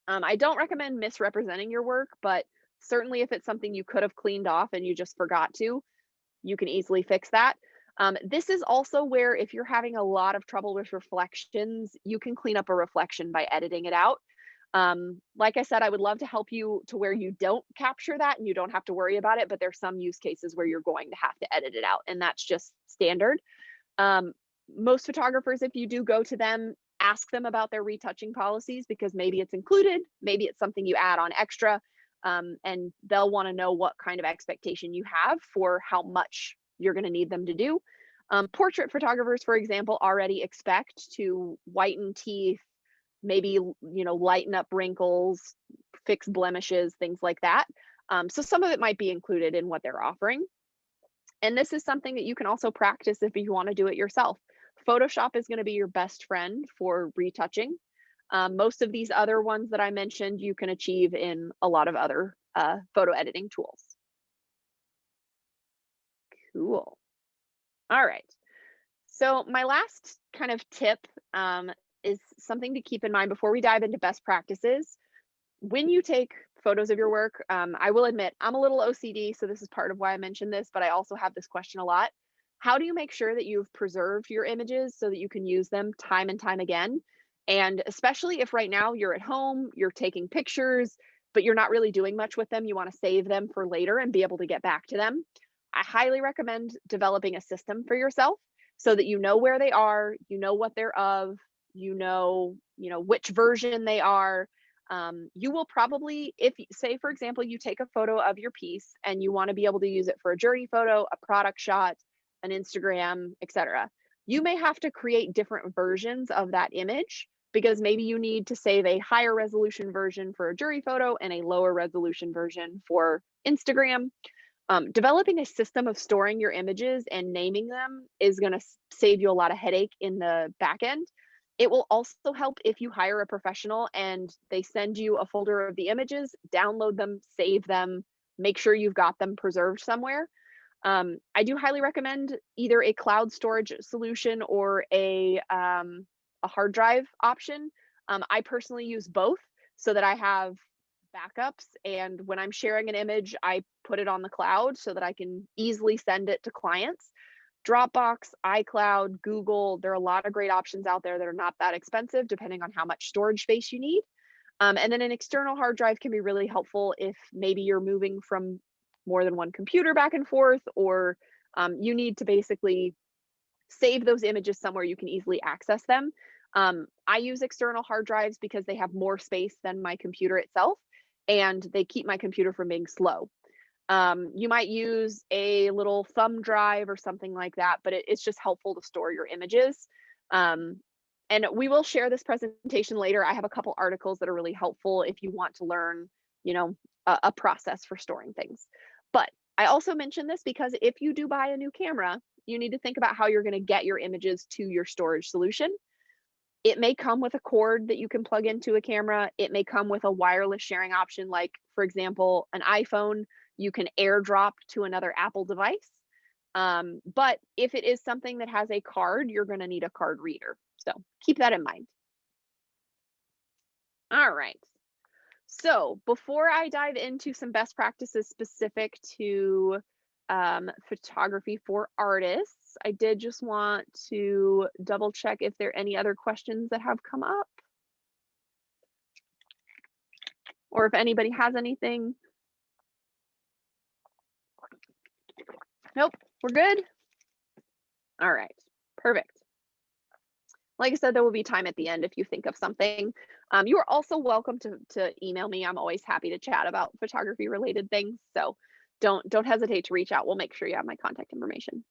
I don't recommend misrepresenting your work, but certainly if it's something you could have cleaned off and you just forgot to, you can easily fix that. This is also where, if you're having a lot of trouble with reflections, you can clean up a reflection by editing it out. Like I said, I would love to help you to where you don't capture that and you don't have to worry about it, but there's some use cases where you're going to have to edit it out, and that's just standard. Most photographers, if you do go to them, ask them about their retouching policies, because maybe it's included, maybe it's something you add on extra, and they'll want to know what kind of expectation you have for how much you're going to need them to do. Portrait photographers, for example, already expect to whiten teeth, maybe, lighten up wrinkles, fix blemishes, things like that. So some of it might be included in what they're offering. And this is something that you can also practice if you want to do it yourself. Photoshop is going to be your best friend for retouching. Most of these other ones that I mentioned, you can achieve in a lot of other photo editing tools. Cool. All right. So my last kind of tip is something to keep in mind before we dive into best practices. When you take photos of your work, I will admit I'm a little OCD, so this is part of why I mentioned this, but I also have this question a lot. How do you make sure that you've preserved your images so that you can use them time and time again? And especially if right now you're at home, you're taking pictures, but you're not really doing much with them, you want to save them for later and be able to get back to them. I highly recommend developing a system for yourself so that you know where they are, you know what they're of, which version they are. You will probably, if say, for example, you take a photo of your piece and you want to be able to use it for a journey photo, a product shot, an Instagram, etc. You may have to create different versions of that image because maybe you need to save a higher resolution version for a jury photo and a lower resolution version for Instagram. Developing a system of storing your images and naming them is going to save you a lot of headache in the back end. It will also help if you hire a professional and they send you a folder of the images, download them, save them, make sure you've got them preserved somewhere. I do highly recommend either a cloud storage solution or a hard drive option. I personally use both so that I have backups, and when I'm sharing an image, I put it on the cloud so that I can easily send it to clients. Dropbox, iCloud, Google, there are a lot of great options out there that are not that expensive depending on how much storage space you need. And then an external hard drive can be really helpful if maybe you're moving from more than one computer back and forth, or you need to basically save those images somewhere you can easily access them. I use external hard drives because they have more space than my computer itself, and they keep my computer from being slow. You might use a little thumb drive or something like that, but it's just helpful to store your images. And we will share this presentation later. I have a couple articles that are really helpful if you want to learn, a process for storing things. But I also mention this because if you do buy a new camera, you need to think about how you're going to get your images to your storage solution. It may come with a cord that you can plug into a camera. It may come with a wireless sharing option, like, for example, an iPhone, you can AirDrop to another Apple device. But if it is something that has a card, you're going to need a card reader. So keep that in mind. All right. So before I dive into some best practices specific to photography for artists, I did just want to double check if there are any other questions that have come up, or if anybody has anything. Nope, we're good. All right, perfect. Like I said, there will be time at the end if you think of something. You are also welcome to email me. I'm always happy to chat about photography related things. So don't hesitate to reach out. We'll make sure you have my contact information.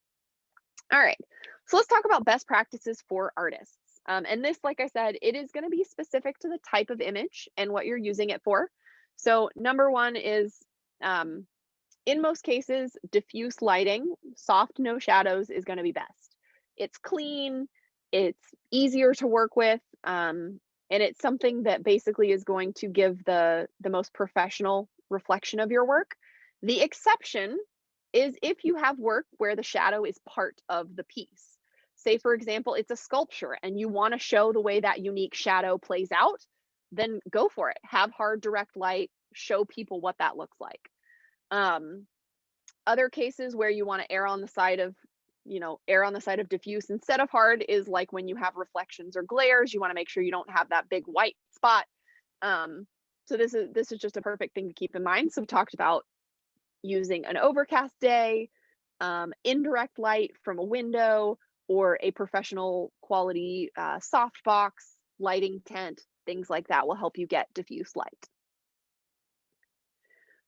All right, so let's talk about best practices for artists. And this, like I said, it is going to be specific to the type of image and what you're using it for. So number one is, in most cases, diffuse lighting, soft, no shadows is going to be best. It's clean, it's easier to work with, and it's something that basically is going to give the most professional reflection of your work. The exception is if you have work where the shadow is part of the piece. Say, for example, it's a sculpture and you want to show the way that unique shadow plays out, then go for it. Have hard direct light, show people what that looks like. Other cases where you want to err on the side of diffuse instead of hard is like when you have reflections or glares, you want to make sure you don't have that big white spot. So this is just a perfect thing to keep in mind. So we talked about using an overcast day, indirect light from a window, or a professional quality softbox, lighting, tint, things like that will help you get diffuse light.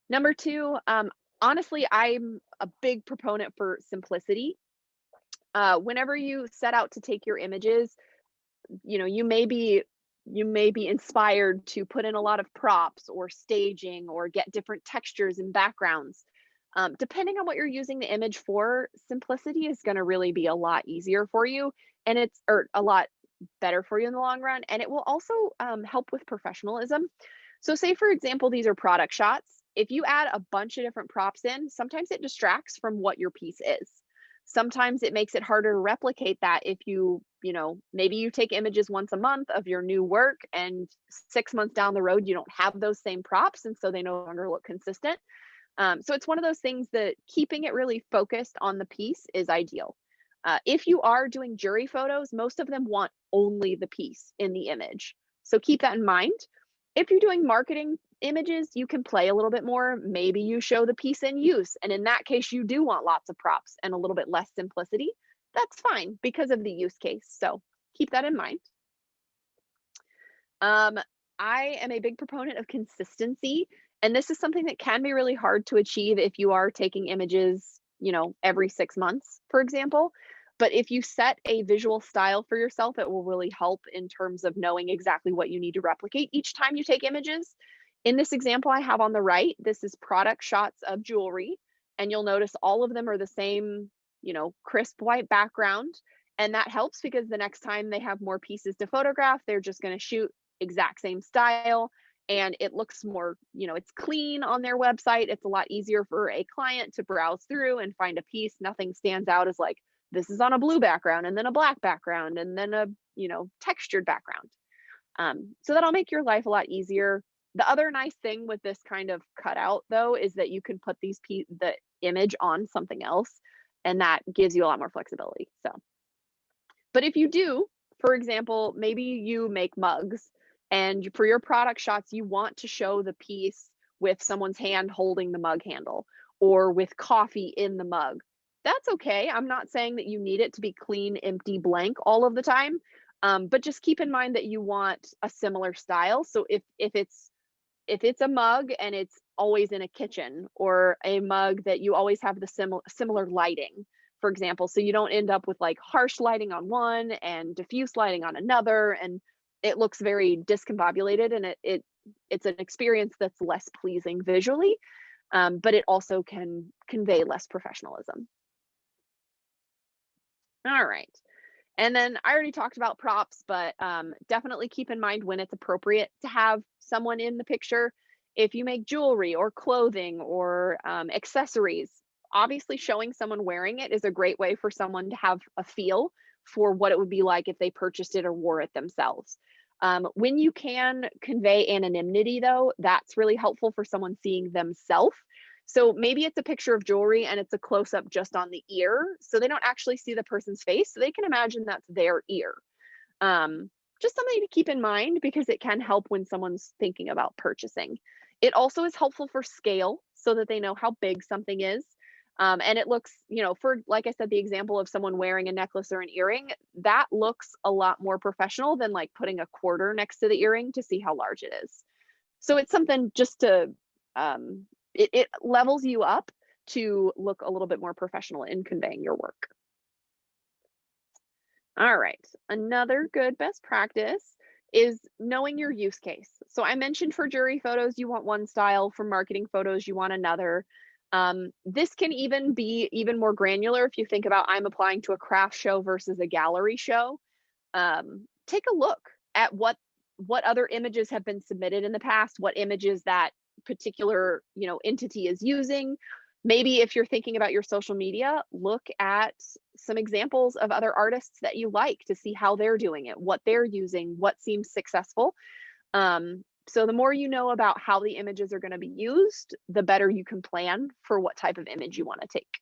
Number two, honestly, I'm a big proponent for simplicity. Whenever you set out to take your images, you know, you may be inspired to put in a lot of props or staging or get different textures and backgrounds. Depending on what you're using the image for, simplicity is going to really be a lot easier for you, and it's or a lot better for you in the long run. And it will also help with professionalism. So, say for example, these are product shots. If you add a bunch of different props in, sometimes it distracts from what your piece is. Sometimes it makes it harder to replicate that if maybe you take images once a month of your new work and 6 months down the road, you don't have those same props. And so they no longer look consistent. So it's one of those things that keeping it really focused on the piece is ideal. If you are doing jury photos, most of them want only the piece in the image. So keep that in mind. If you're doing marketing images, you can play a little bit more. Maybe you show the piece in use. And in that case, you do want lots of props and a little bit less simplicity. That's fine because of the use case. So keep that in mind. Um, I am a big proponent of consistency. And this is something that can be really hard to achieve if you are taking images, every 6 months, for example. But if you set a visual style for yourself, it will really help in terms of knowing exactly what you need to replicate each time you take images. In this example I have on the right, this is product shots of jewelry. And you'll notice all of them are the same, crisp white background. And that helps because the next time they have more pieces to photograph, they're just going to shoot exact same style, and it looks more, it's clean on their website. It's a lot easier for a client to browse through and find a piece. Nothing stands out as like this is on a blue background and then a black background and then a, textured background. So that'll make your life a lot easier. The other nice thing with this kind of cutout though is that you can put the image on something else, and that gives you a lot more flexibility. So, but if you do, for example, maybe you make mugs, and for your product shots, you want to show the piece with someone's hand holding the mug handle or with coffee in the mug. That's okay. I'm not saying that you need it to be clean, empty, blank all of the time. But just keep in mind that you want a similar style. So if it's a mug and it's always in a kitchen, or a mug that you always have the similar lighting, for example, so you don't end up with like harsh lighting on one and diffuse lighting on another, and it looks very discombobulated, and it's an experience that's less pleasing visually, but it also can convey less professionalism. All right. And then I already talked about props, but definitely keep in mind when it's appropriate to have someone in the picture. If you make jewelry or clothing or accessories, obviously showing someone wearing it is a great way for someone to have a feel for what it would be like if they purchased it or wore it themselves. When you can convey anonymity, though, that's really helpful for someone seeing themselves. So maybe it's a picture of jewelry and it's a close up just on the ear. So they don't actually see the person's face. So they can imagine that's their ear. Just something to keep in mind because it can help when someone's thinking about purchasing. It also is helpful for scale so that they know how big something is. And it looks, for, like I said, the example of someone wearing a necklace or an earring, that looks a lot more professional than like putting a quarter next to the earring to see how large it is. So it's something just to, it levels you up to look a little bit more professional in conveying your work. All right. Another good best practice is knowing your use case. So I mentioned for jury photos, you want one style. For marketing photos, you want another. This can even be even more granular if you think about I'm applying to a craft show versus a gallery show. Take a look at what other images have been submitted in the past, what images that particular entity is using. Maybe if you're thinking about your social media, look at some examples of other artists that you like to see how they're doing it, what they're using, what seems successful. So the more you know about how the images are going to be used, the better you can plan for what type of image you want to take.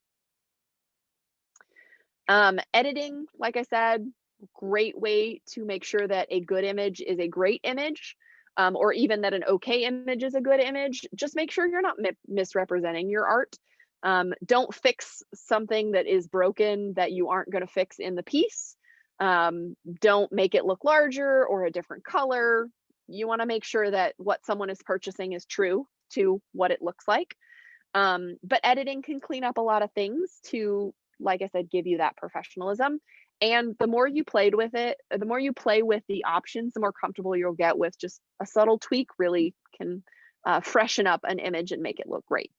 Editing, like I said, great way to make sure that a good image is a great image, or even that an okay image is a good image. Just make sure you're not misrepresenting your art. Don't fix something that is broken that you aren't going to fix in the piece. Don't make it look larger or a different color. You want to make sure that what someone is purchasing is true to what it looks like. But editing can clean up a lot of things to, like I said, give you that professionalism. And the more you played with it, the more you play with the options, the more comfortable you'll get with just a subtle tweak really can freshen up an image and make it look great.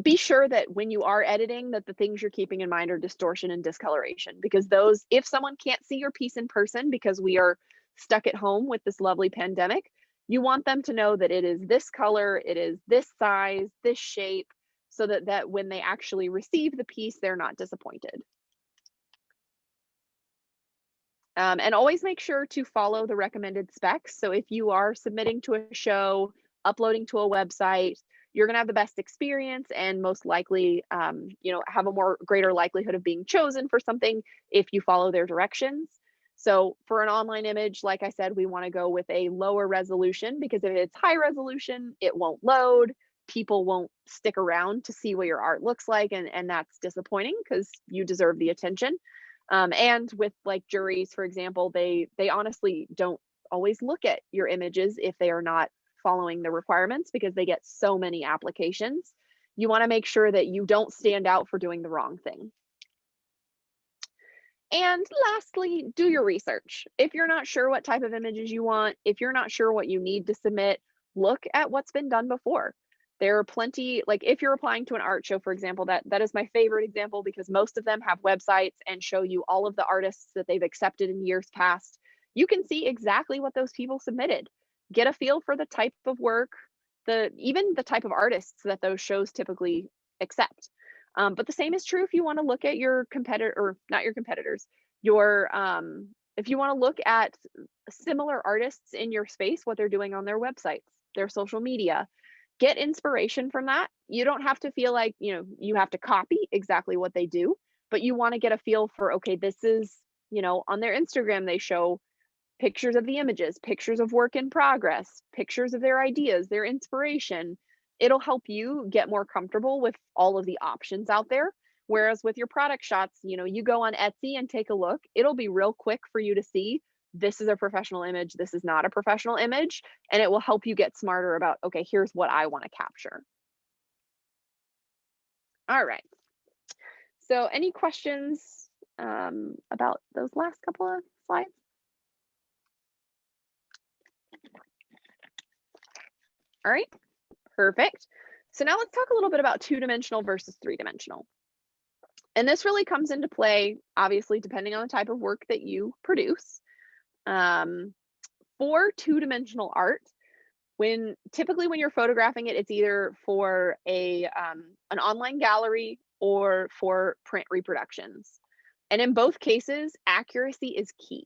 Be sure that when you are editing that the things you're keeping in mind are distortion and discoloration, because those, if someone can't see your piece in person because we are stuck at home with this lovely pandemic, you want them to know that it is this color, it is this size, this shape, so that when they actually receive the piece, they're not disappointed. And always make sure to follow the recommended specs. So if you are submitting to a show, uploading to a website, you're going to have the best experience and most likely, have a more greater likelihood of being chosen for something if you follow their directions. So for an online image, like I said, we want to go with a lower resolution, because if it's high resolution, it won't load. People won't stick around to see what your art looks like, and that's disappointing because you deserve the attention. And with like juries, for example, they honestly don't always look at your images if they are not following the requirements, because they get so many applications. You want to make sure that you don't stand out for doing the wrong thing. And lastly, do your research. If you're not sure what type of images you want, if you're not sure what you need to submit, look at what's been done before. There are plenty, like if you're applying to an art show, for example, that is my favorite example, because most of them have websites and show you all of the artists that they've accepted in years past. You can see exactly what those people submitted. Get a feel for the type of work, even the type of artists that those shows typically accept. But the same is true if you want to look at your competitor, or not your competitors, your if you want to look at similar artists in your space, what they're doing on their websites, their social media. Get inspiration from that. You don't have to feel like, you have to copy exactly what they do, but you want to get a feel for, okay, this is, on their Instagram, they show pictures of the images, pictures of work in progress, pictures of their ideas, their inspiration. It'll help you get more comfortable with all of the options out there. Whereas with your product shots, you go on Etsy and take a look. It'll be real quick for you to see this is a professional image, this is not a professional image, and it will help you get smarter about, okay, here's what I want to capture. All right. So any questions about those last couple of slides? All right, perfect. So now let's talk a little bit about two-dimensional versus three-dimensional. And this really comes into play, obviously, depending on the type of work that you produce. For two-dimensional art, typically when you're photographing it, it's either for an online gallery or for print reproductions. And in both cases, accuracy is key.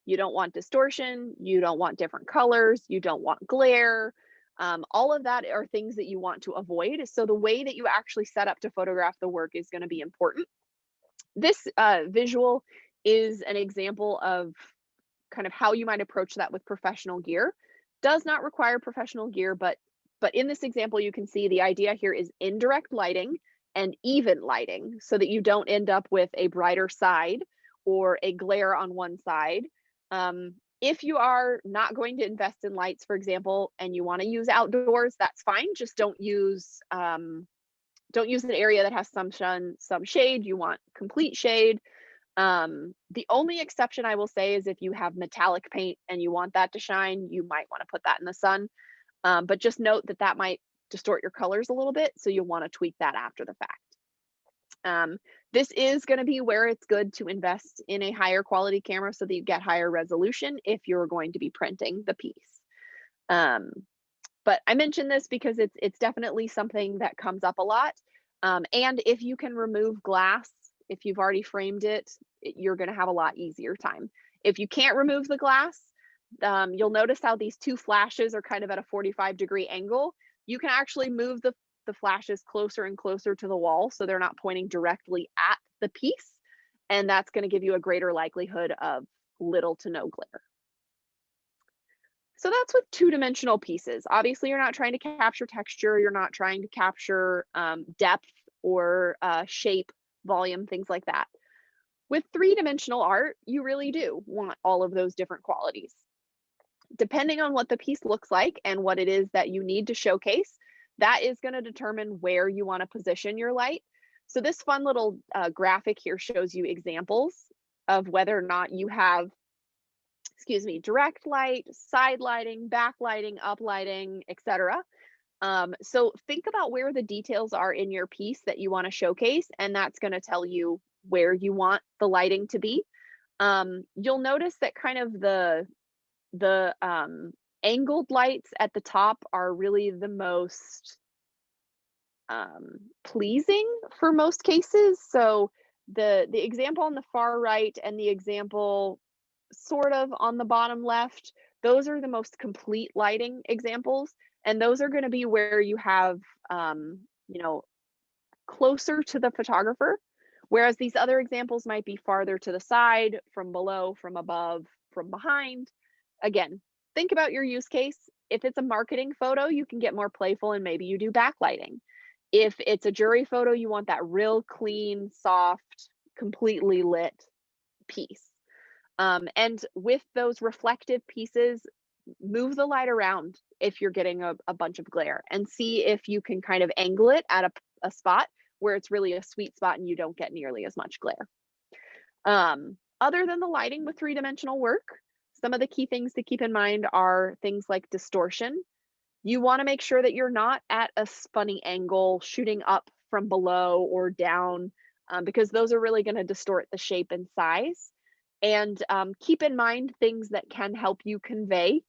You don't want distortion, you don't want different colors, you don't want glare. All of that are things that you want to avoid. So the way that you actually set up to photograph the work is going to be important. This visual is an example of kind of how you might approach that with professional gear. Does not require professional gear, but in this example, you can see the idea here is indirect lighting and even lighting, so that you don't end up with a brighter side or a glare on one side. If you are not going to invest in lights, for example, and you want to use outdoors, that's fine. Just don't use an area that has some sun, some shade. You want complete shade. The only exception I will say is if you have metallic paint and you want that to shine, you might want to put that in the sun. But just note that might distort your colors a little bit, so you'll want to tweak that after the fact. This is going to be where it's good to invest in a higher quality camera so that you get higher resolution if you're going to be printing the piece. But I mentioned this because it's definitely something that comes up a lot. And if you can remove glass, if you've already framed it, you're going to have a lot easier time. If you can't remove the glass, you'll notice how these two flashes are kind of at a 45-degree angle. You can actually move the flashes closer and closer to the wall so they're not pointing directly at the piece, and that's going to give you a greater likelihood of little to no glare. So that's with two-dimensional pieces. Obviously, you're not trying to capture texture, you're not trying to capture depth or shape, volume, things like that. With three-dimensional art, you really do want all of those different qualities. Depending on what the piece looks like and what it is that you need to showcase, that is going to determine where you want to position your light. So this fun little graphic here shows you examples of whether or not you have, excuse me, direct light, side lighting, back lighting, up lighting, etc. So think about where the details are in your piece that you want to showcase, and that's going to tell you where you want the lighting to be. You'll notice that kind of the angled lights at the top are really the most pleasing for most cases. So the example on the far right and the example sort of on the bottom left, those are the most complete lighting examples, and those are going to be where you have you know, closer to the photographer, whereas these other examples might be farther to the side, from below, from above, from behind. Again, think about your use case. If it's a marketing photo, you can get more playful and maybe you do backlighting. If it's a jury photo, you want that real clean, soft, completely lit piece. And with those reflective pieces, move the light around if you're getting a bunch of glare, and see if you can kind of angle it at a spot where it's really a sweet spot and you don't get nearly as much glare. Other than the lighting with three-dimensional work, some of the key things to keep in mind are things like distortion. You want to make sure that you're not at a funny angle shooting up from below or down, because those are really going to distort the shape and size. And keep in mind things that can help you convey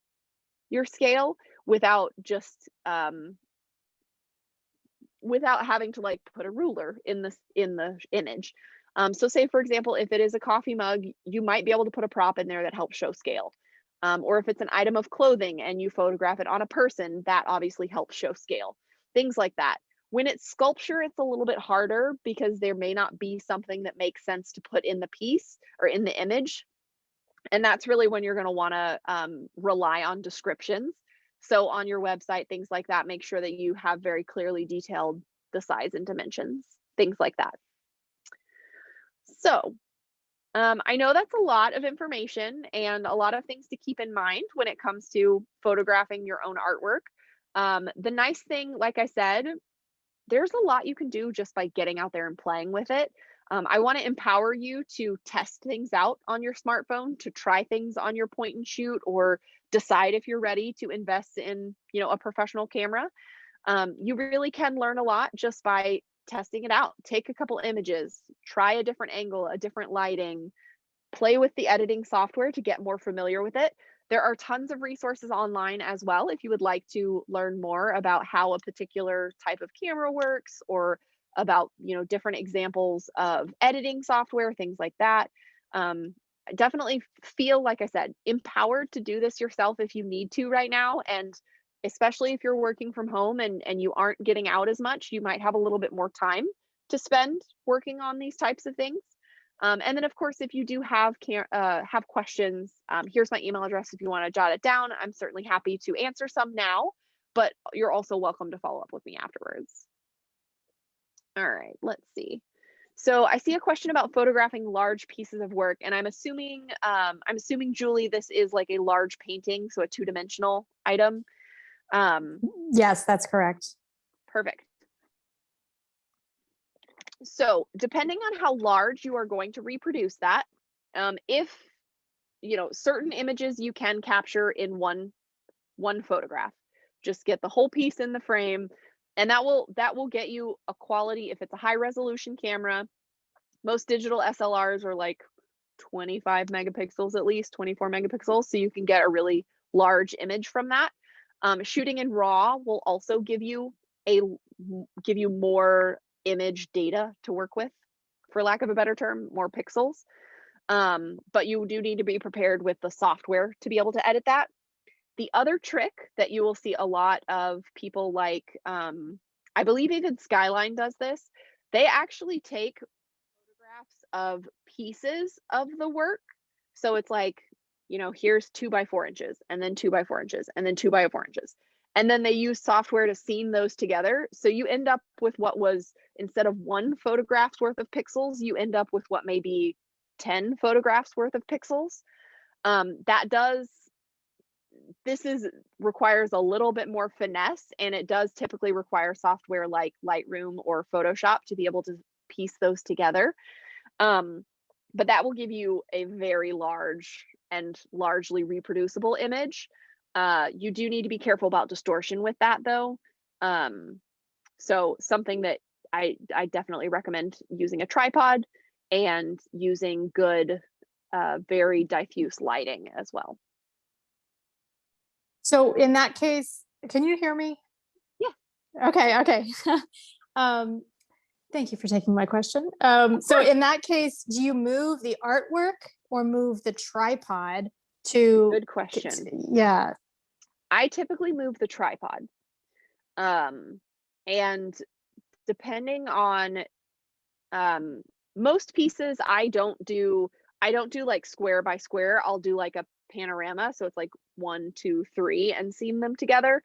your scale without just without having to like put a ruler in the image. So say for example, if it is a coffee mug, you might be able to put a prop in there that helps show scale. Or if it's an item of clothing and you photograph it on a person, that obviously helps show scale. Things like that. When it's sculpture, it's a little bit harder because there may not be something that makes sense to put in the piece or in the image. And that's really when you're going to want to rely on descriptions. So on your website, things like that, make sure that you have very clearly detailed the size and dimensions, things like that. So I know that's a lot of information and a lot of things to keep in mind when it comes to photographing your own artwork. The nice thing, like I said, there's a lot you can do just by getting out there and playing with it. I want to empower you to test things out on your smartphone, to try things on your point and shoot, or decide if you're ready to invest in, a professional camera. You really can learn a lot just by testing it out. Take a couple images, try a different angle, a different lighting, play with the editing software to get more familiar with it. There are tons of resources online as well if you would like to learn more about how a particular type of camera works, or about, different examples of editing software, things like that. Definitely feel, like I said, empowered to do this yourself if you need to right now. And especially if you're working from home and you aren't getting out as much, you might have a little bit more time to spend working on these types of things. And then, of course, if you do have questions, here's my email address if you want to jot it down. I'm certainly happy to answer some now, but you're also welcome to follow up with me afterwards. All right, let's see. So I see a question about photographing large pieces of work, and I'm assuming, Julie, this is like a large painting, so a two-dimensional item. Yes, that's correct. Perfect. So depending on how large you are going to reproduce that, if certain images you can capture in one photograph, just get the whole piece in the frame, and that will get you a quality. If it's a high resolution camera, most digital SLRs are like 25 megapixels, at least 24 megapixels, so you can get a really large image from that. Shooting in RAW will also give you more image data to work with, for lack of a better term, more pixels. But you do need to be prepared with the software to be able to edit that. The other trick that you will see a lot of people like, I believe even Skyline does this, they actually take photographs of pieces of the work. So it's like, here's 2 by 4 inches, and then 2 by 4 inches, and then 2 by 4 inches. And then they use software to scene those together. So you end up with what was, instead of one photograph's worth of pixels, you end up with what may be 10 photographs worth of pixels. That does, this is requires a little bit more finesse, and it does typically require software like Lightroom or Photoshop to be able to piece those together. But that will give you a very large and largely reproducible image. You do need to be careful about distortion with that though. So something that I definitely recommend using a tripod and using good, very diffuse lighting as well. So in that case, can you hear me? Yeah. Okay. Thank you for taking my question. So in that case, do you move the artwork or move the tripod to? Good question. Yeah. I typically move the tripod. And depending on most pieces, I don't do like square by square. I'll do like a panorama. So it's like 1, 2, 3 and seam them together.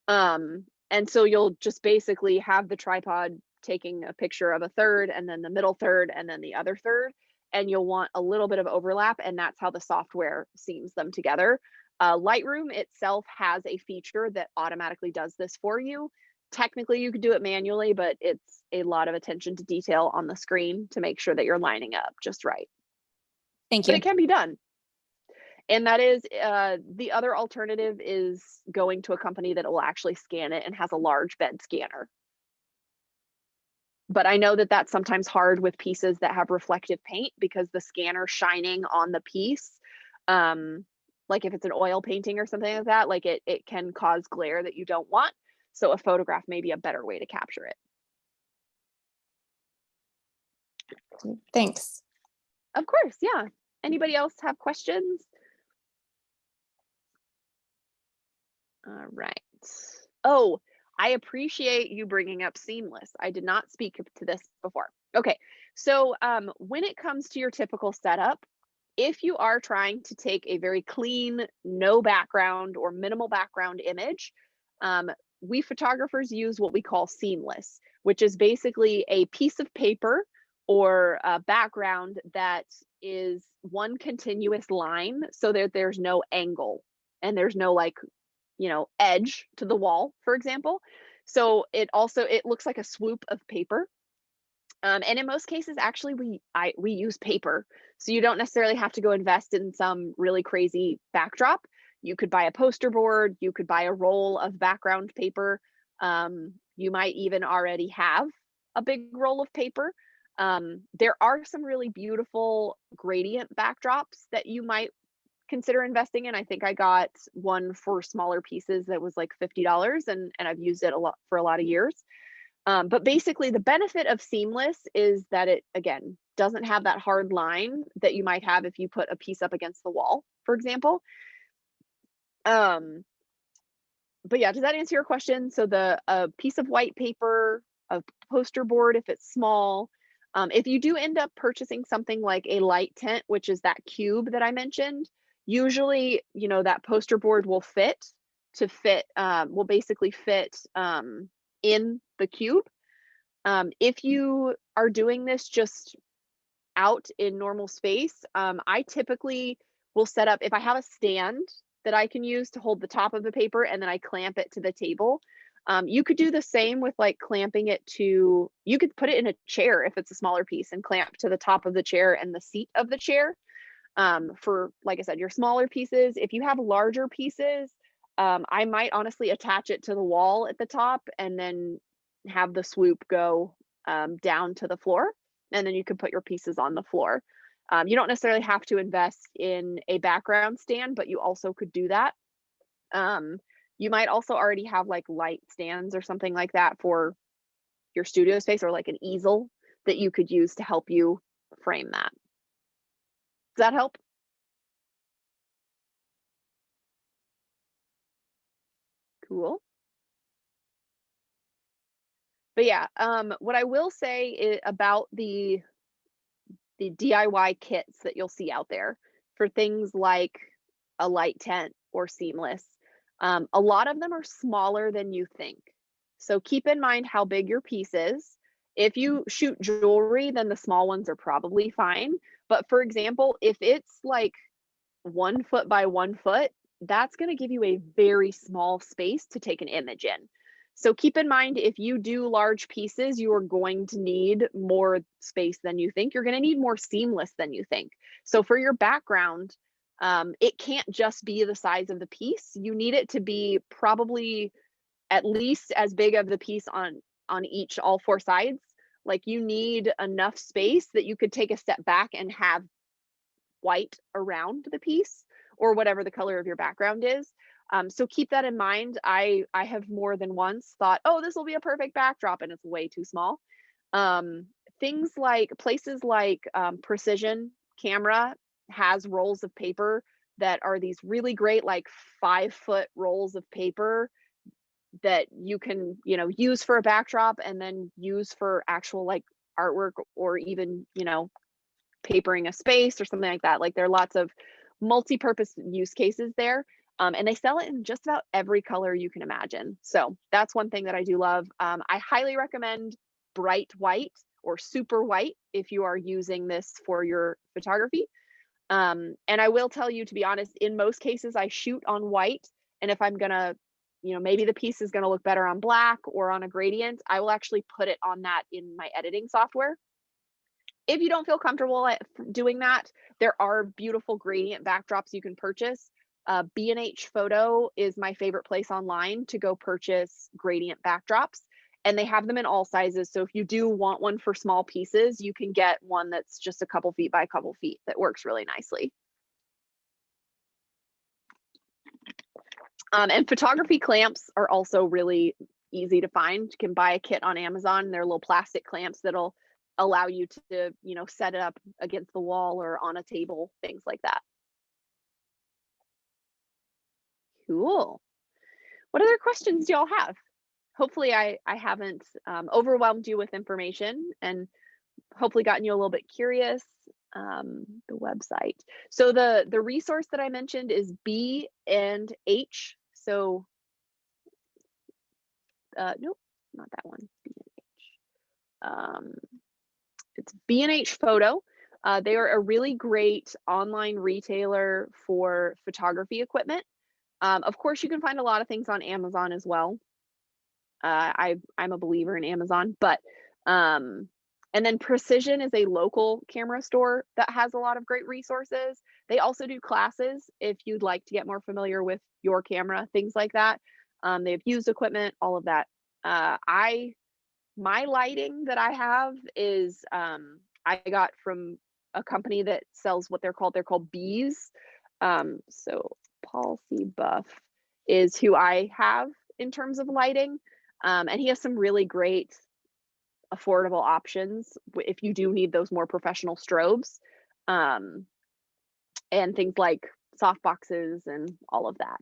And so you'll just basically have the tripod taking a picture of a third and then the middle third and then the other third. And you'll want a little bit of overlap, and that's how the software seams them together. Lightroom itself has a feature that automatically does this for you. Technically, you could do it manually, but it's a lot of attention to detail on the screen to make sure that you're lining up just right. Thank But you. it can be done. And that is, the other alternative is going to a company that will actually scan it and has a large bed scanner. But I know that that's sometimes hard with pieces that have reflective paint because the scanner shining on the piece, like if it's an oil painting or something like that, like it can cause glare that you don't want. So a photograph may be a better way to capture it. Thanks. Of course, yeah. Anybody else have questions? All right. Oh, I appreciate you bringing up seamless. I did not speak to this before. Okay, so when it comes to your typical setup, if you are trying to take a very clean, no background or minimal background image, we photographers use what we call seamless, which is basically a piece of paper or a background that is one continuous line so that there's no angle and there's no like, edge to the wall, for example. So it looks like a swoop of paper. And in most cases, actually, we use paper, so you don't necessarily have to go invest in some really crazy backdrop. You could buy a poster board, you could buy a roll of background paper. You might even already have a big roll of paper. There are some really beautiful gradient backdrops that you might consider investing in. I think I got one for smaller pieces that was like $50, and I've used it a lot for a lot of years. But basically the benefit of seamless is that it, again, doesn't have that hard line that you might have if you put a piece up against the wall, for example. But yeah, does that answer your question? So a piece of white paper, a poster board if it's small. If you do end up purchasing something like a light tent, which is that cube that I mentioned, usually, that poster board will basically fit in the cube. If you are doing this just out in normal space, I typically will set up, if I have a stand that I can use to hold the top of the paper and then I clamp it to the table. You could do the same with like clamping it to, you could put it in a chair if it's a smaller piece and clamp to the top of the chair and the seat of the chair. For, like I said, your smaller pieces. If you have larger pieces, I might honestly attach it to the wall at the top and then have the swoop go down to the floor, and then you can put your pieces on the floor. You don't necessarily have to invest in a background stand, but you also could do that. You might also already have like light stands or something like that for your studio space, or like an easel that you could use to help you frame that. Does that help? Cool. But yeah, what I will say about the DIY kits that you'll see out there for things like a light tent or seamless, a lot of them are smaller than you think. So keep in mind how big your piece is If you shoot jewelry, then the small ones are probably fine. But for example, if it's like 1 foot by 1 foot, that's going to give you a very small space to take an image in. So keep in mind, if you do large pieces, you are going to need more space than you think. You're going to need more seamless than you think. So for your background, it can't just be the size of the piece. You need it to be probably at least as big of the piece on all four sides. Like you need enough space that you could take a step back and have white around the piece or whatever the color of your background is. So keep that in mind. I have more than once thought, oh, this will be a perfect backdrop, and it's way too small. Things like places like Precision Camera has rolls of paper that are these really great, like 5 foot rolls of paper that you can, use for a backdrop and then use for actual like artwork or even, papering a space or something like that. Like there are lots of multi-purpose use cases there. And they sell it in just about every color you can imagine. So that's one thing that I do love. I highly recommend bright white or super white if you are using this for your photography. And I will tell you, to be honest, in most cases, I shoot on white. And if I'm gonna, maybe the piece is gonna look better on black or on a gradient, I will actually put it on that in my editing software. If you don't feel comfortable doing that, there are beautiful gradient backdrops you can purchase. B&H Photo is my favorite place online to go purchase gradient backdrops, and they have them in all sizes. So if you do want one for small pieces, you can get one that's just a couple feet by a couple feet that works really nicely. And photography clamps are also really easy to find. You can buy a kit on Amazon. They're little plastic clamps that'll allow you to, set it up against the wall or on a table, things like that. Cool. What other questions do y'all have? Hopefully I haven't overwhelmed you with information and hopefully gotten you a little bit curious. The website. So the resource that I mentioned is B and H. So nope, not that one. B and H. It's B&H Photo. They are a really great online retailer for photography equipment. Of course, you can find a lot of things on Amazon as well. I'm a believer in Amazon, but and then Precision is a local camera store that has a lot of great resources. They also do classes if you'd like to get more familiar with your camera, things like that. They have used equipment, all of that. My lighting that I have is I got from a company that sells what they're called bees. So Paul C. Buff is who I have in terms of lighting. And he has some really great affordable options if you do need those more professional strobes, and things like soft boxes and all of that.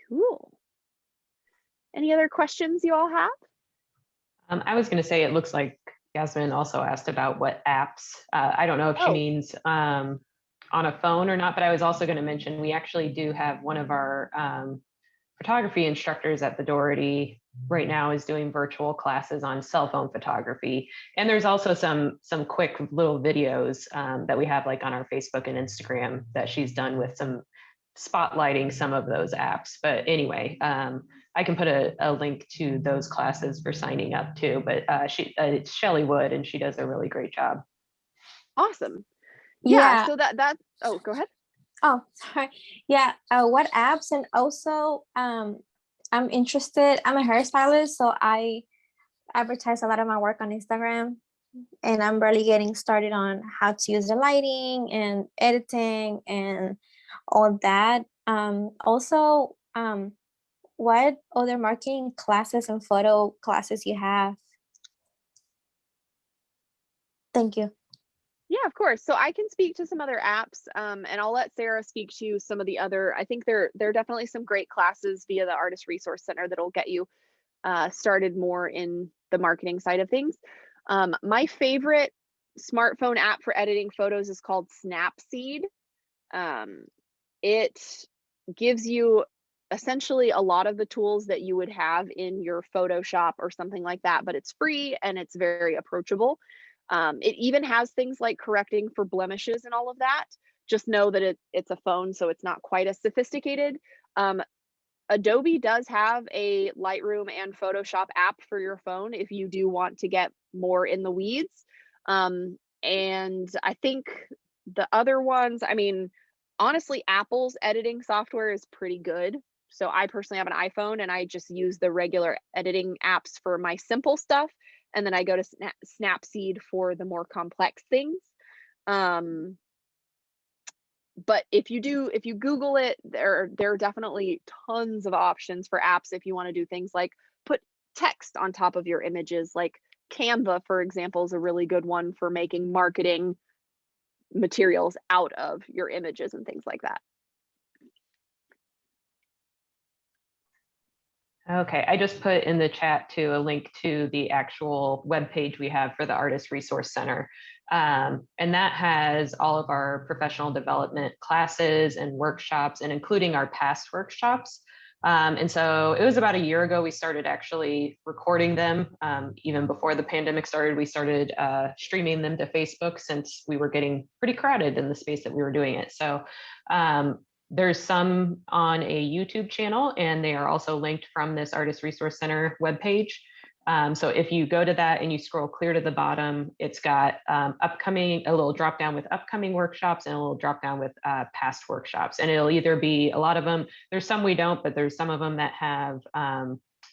Cool. Any other questions you all have? I was going to say, it looks like Yasmin also asked about what apps. I don't know if she means on a phone or not, but I was also going to mention we actually do have one of our photography instructors at the Doherty right now is doing virtual classes on cell phone photography. And there's also some quick little videos that we have like on our Facebook and Instagram that she's done with some spotlighting some of those apps. But anyway, I can put a link to those classes for signing up too. But it's Shelley Wood, and she does a really great job. Awesome. Yeah. So that. Oh, go ahead. Oh, sorry. Yeah. What apps? And also, I'm interested. I'm a hairstylist, so I advertise a lot of my work on Instagram, and I'm really getting started on how to use the lighting and editing and all that. Also, what other marketing classes and photo classes you have? Thank you. Yeah, of course. So I can speak to some other apps, and I'll let Sarah speak to some of the other. I think there are definitely some great classes via the Artist Resource Center that'll get you started more in the marketing side of things. My favorite smartphone app for editing photos is called Snapseed. It gives you essentially a lot of the tools that you would have in your Photoshop or something like that, but it's free and it's very approachable. It even has things like correcting for blemishes and all of that. Just know that it's a phone, so it's not quite as sophisticated. Um, Adobe does have a Lightroom and Photoshop app for your phone if you do want to get more in the weeds. And I think the other ones, I mean, honestly, Apple's editing software is pretty good. So I personally have an iPhone and I just use the regular editing apps for my simple stuff. And then I go to Snapseed for the more complex things. But if you Google it, there are definitely tons of options for apps if you want to do things like put text on top of your images. Like Canva, for example, is a really good one for making marketing materials out of your images and things like that. Okay, I just put in the chat too a link to the actual webpage we have for the Artist Resource Center. And that has all of our professional development classes and workshops, and including our past workshops. And so it was about a year ago we started actually recording them. Even before the pandemic started, we started streaming them to Facebook since we were getting pretty crowded in the space that we were doing it. So there's some on a YouTube channel, and they are also linked from this Artist Resource Center webpage. So if you go to that and you scroll clear to the bottom, it's got a little drop down with upcoming workshops and a little drop down with past workshops. And it'll either be a lot of them, there's some we don't, but there's some of them that have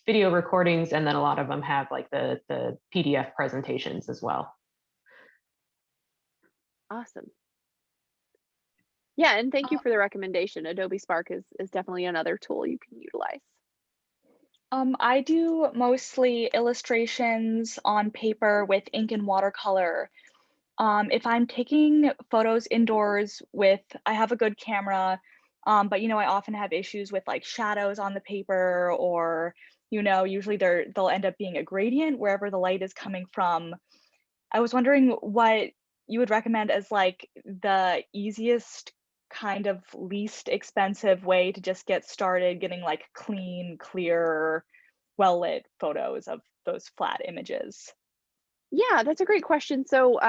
video recordings, and then a lot of them have like the PDF presentations as well. Awesome. Yeah, and thank you for the recommendation. Adobe Spark is definitely another tool you can utilize. I do mostly illustrations on paper with ink and watercolor. If I'm taking photos indoors I have a good camera, but I often have issues with like shadows on the paper, or usually they'll end up being a gradient wherever the light is coming from. I was wondering what you would recommend as like the easiest kind of least expensive way to just get started getting like clean, clear, well-lit photos of those flat images. Yeah, that's a great question. So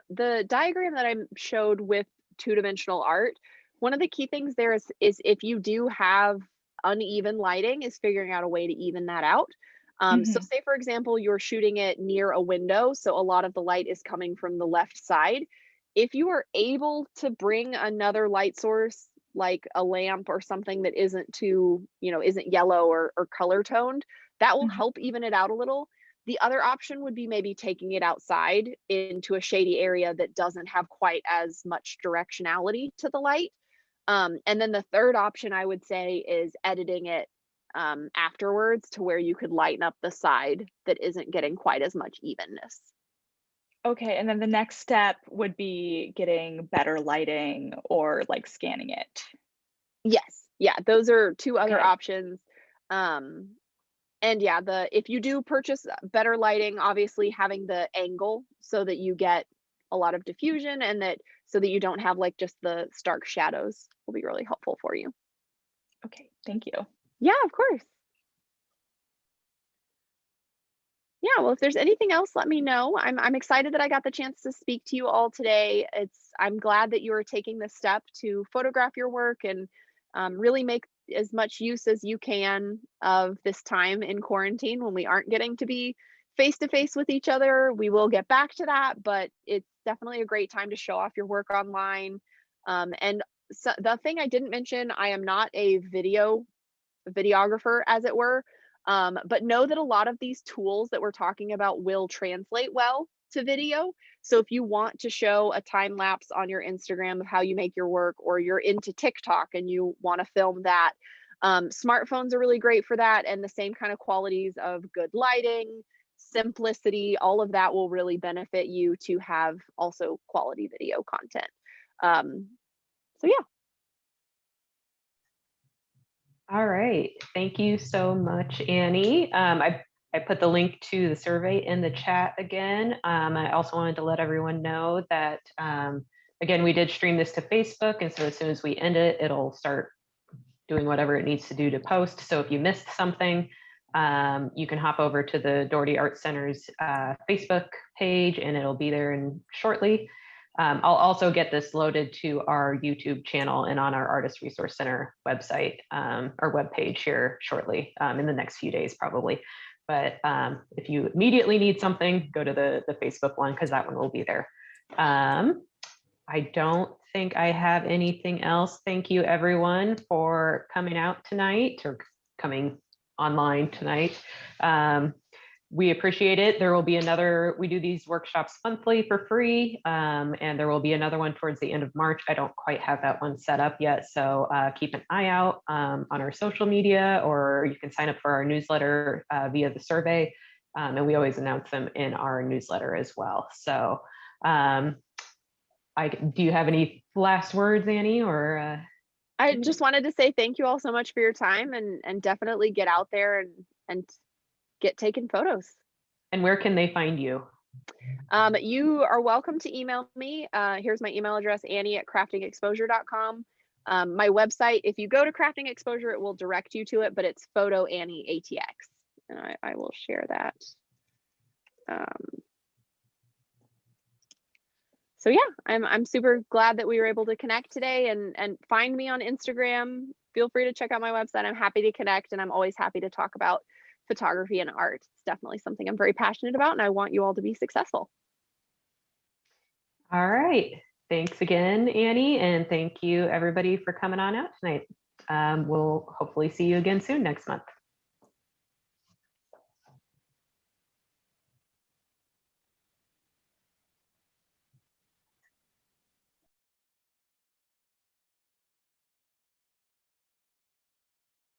the diagram that I showed with two-dimensional art, one of the key things there is if you do have uneven lighting, is figuring out a way to even that out. So say, for example, you're shooting it near a window, so a lot of the light is coming from the left side. If you are able to bring another light source, like a lamp or something that isn't too, isn't yellow or color toned, that will help even it out a little. The other option would be maybe taking it outside into a shady area that doesn't have quite as much directionality to the light. And then the third option I would say is editing it afterwards to where you could lighten up the side that isn't getting quite as much evenness. Okay, and then the next step would be getting better lighting or like scanning it. Yes, yeah, those are two other options. And yeah, if you do purchase better lighting, obviously having the angle so that you get a lot of diffusion and so that you don't have like just the stark shadows will be really helpful for you. Okay, thank you. Yeah, of course. Yeah, well, if there's anything else, let me know. I'm excited that I got the chance to speak to you all today. I'm glad that you are taking the step to photograph your work and really make as much use as you can of this time in quarantine when we aren't getting to be face to face with each other. We will get back to that, but it's definitely a great time to show off your work online. And so the thing I didn't mention, I am not a videographer, as it were. But know that a lot of these tools that we're talking about will translate well to video. So if you want to show a time lapse on your Instagram of how you make your work, or you're into TikTok and you want to film that, smartphones are really great for that. And the same kind of qualities of good lighting, simplicity, all of that will really benefit you to have also quality video content. So yeah. All right, thank you so much, Annie. I put the link to the survey in the chat again. I also wanted to let everyone know that, again, we did stream this to Facebook, and so as soon as we end it, it'll start doing whatever it needs to do to post. So if you missed something, you can hop over to the Doherty Art Center's Facebook page, and it'll be there shortly. I'll also get this loaded to our YouTube channel and on our Artist Resource Center website, or webpage here shortly, in the next few days probably. But if you immediately need something, go to the Facebook one, because that one will be there. I don't think I have anything else. Thank you everyone for coming out tonight, or coming online tonight. We appreciate it. There will be another, we do these workshops monthly for free, and there will be another one towards the end of March. I don't quite have that one set up yet, so keep an eye out on our social media, or you can sign up for our newsletter via the survey, and we always announce them in our newsletter as well. So do you have any last words, Annie, or? I just wanted to say thank you all so much for your time, and definitely get out there and get taking photos. And where can they find you? You are welcome to email me. Here's my email address, Annie@craftingexposure.com. My website, if you go to Crafting Exposure, it will direct you to it, but it's Photo Annie ATX. And I will share that. So yeah, I'm super glad that we were able to connect today, and find me on Instagram. Feel free to check out my website. I'm happy to connect, and I'm always happy to talk about photography and art. It's definitely something I'm very passionate about, and I want you all to be successful. All right. Thanks again, Annie, and thank you everybody for coming on out tonight. We'll hopefully see you again soon next month.